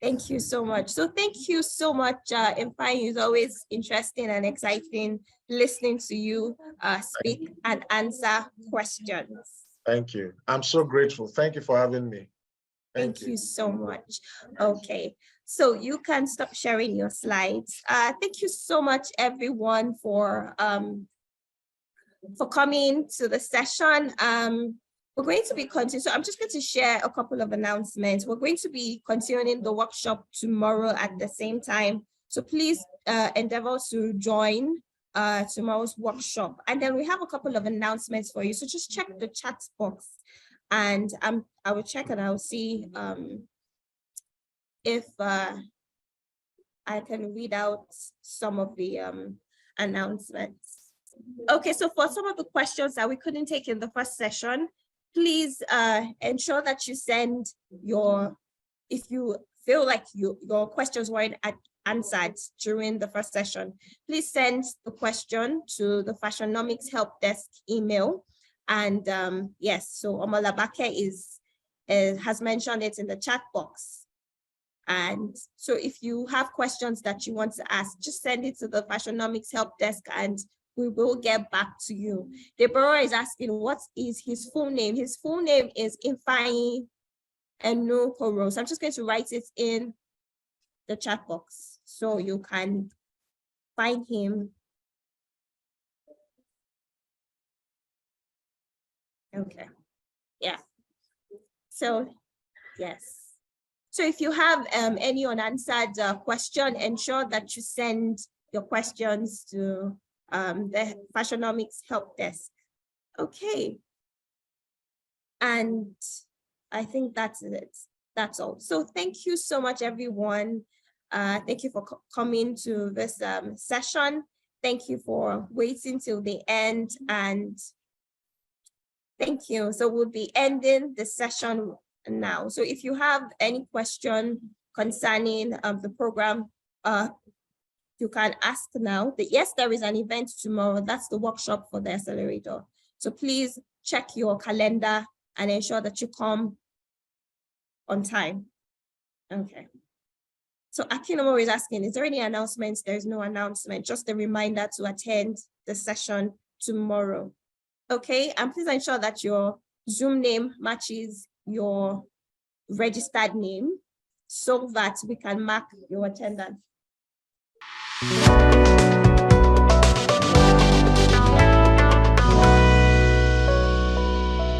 Thank you so much. So thank you so much, Ifeanyi. It's always interesting and exciting listening to you speak and answer questions. Thank you. I'm so grateful. Thank you for having me. Thank you so much. Okay, so you can stop sharing your slides. Thank you so much, everyone, for for coming to the session. We're going to be continuing. So I'm just going to share a couple of announcements. We're going to be continuing the workshop tomorrow at the same time. So please endeavor to join tomorrow's workshop. And then we have a couple of announcements for you. So just check the chat box, and I will check and I'll see if I can read out some of the announcements. Okay, so for some of the questions that we couldn't take in the first session, please ensure that you send if you feel like your questions weren't answered during the first session, please send the question to the Fashionomics Help Desk email. And yes, so Omalabake has mentioned it in the chat box. And so if you have questions that you want to ask, just send it to the Fashionomics Help Desk and we will get back to you. Deborah is asking, what is his full name? His full name is Ifeanyi Enokoro. So I'm just going to write it in the chat box so you can find him. Okay, yeah. So, yes. So if you have any unanswered question, ensure that you send your questions to the Fashionomics Help Desk. Okay. And I think that's it. That's all. So thank you so much, everyone. Thank you for coming to this session. Thank you for waiting till the end, and thank you. So we'll be ending the session now. So if you have any question concerning the program, you can ask now. Yes, there is an event tomorrow. That's the workshop for the accelerator. So please check your calendar and ensure that you come on time. Okay. So Akinomori is asking, is there any announcements? There is no announcement, just a reminder to attend the session tomorrow. Okay, and please ensure that your Zoom name matches your registered name so that we can mark your attendance.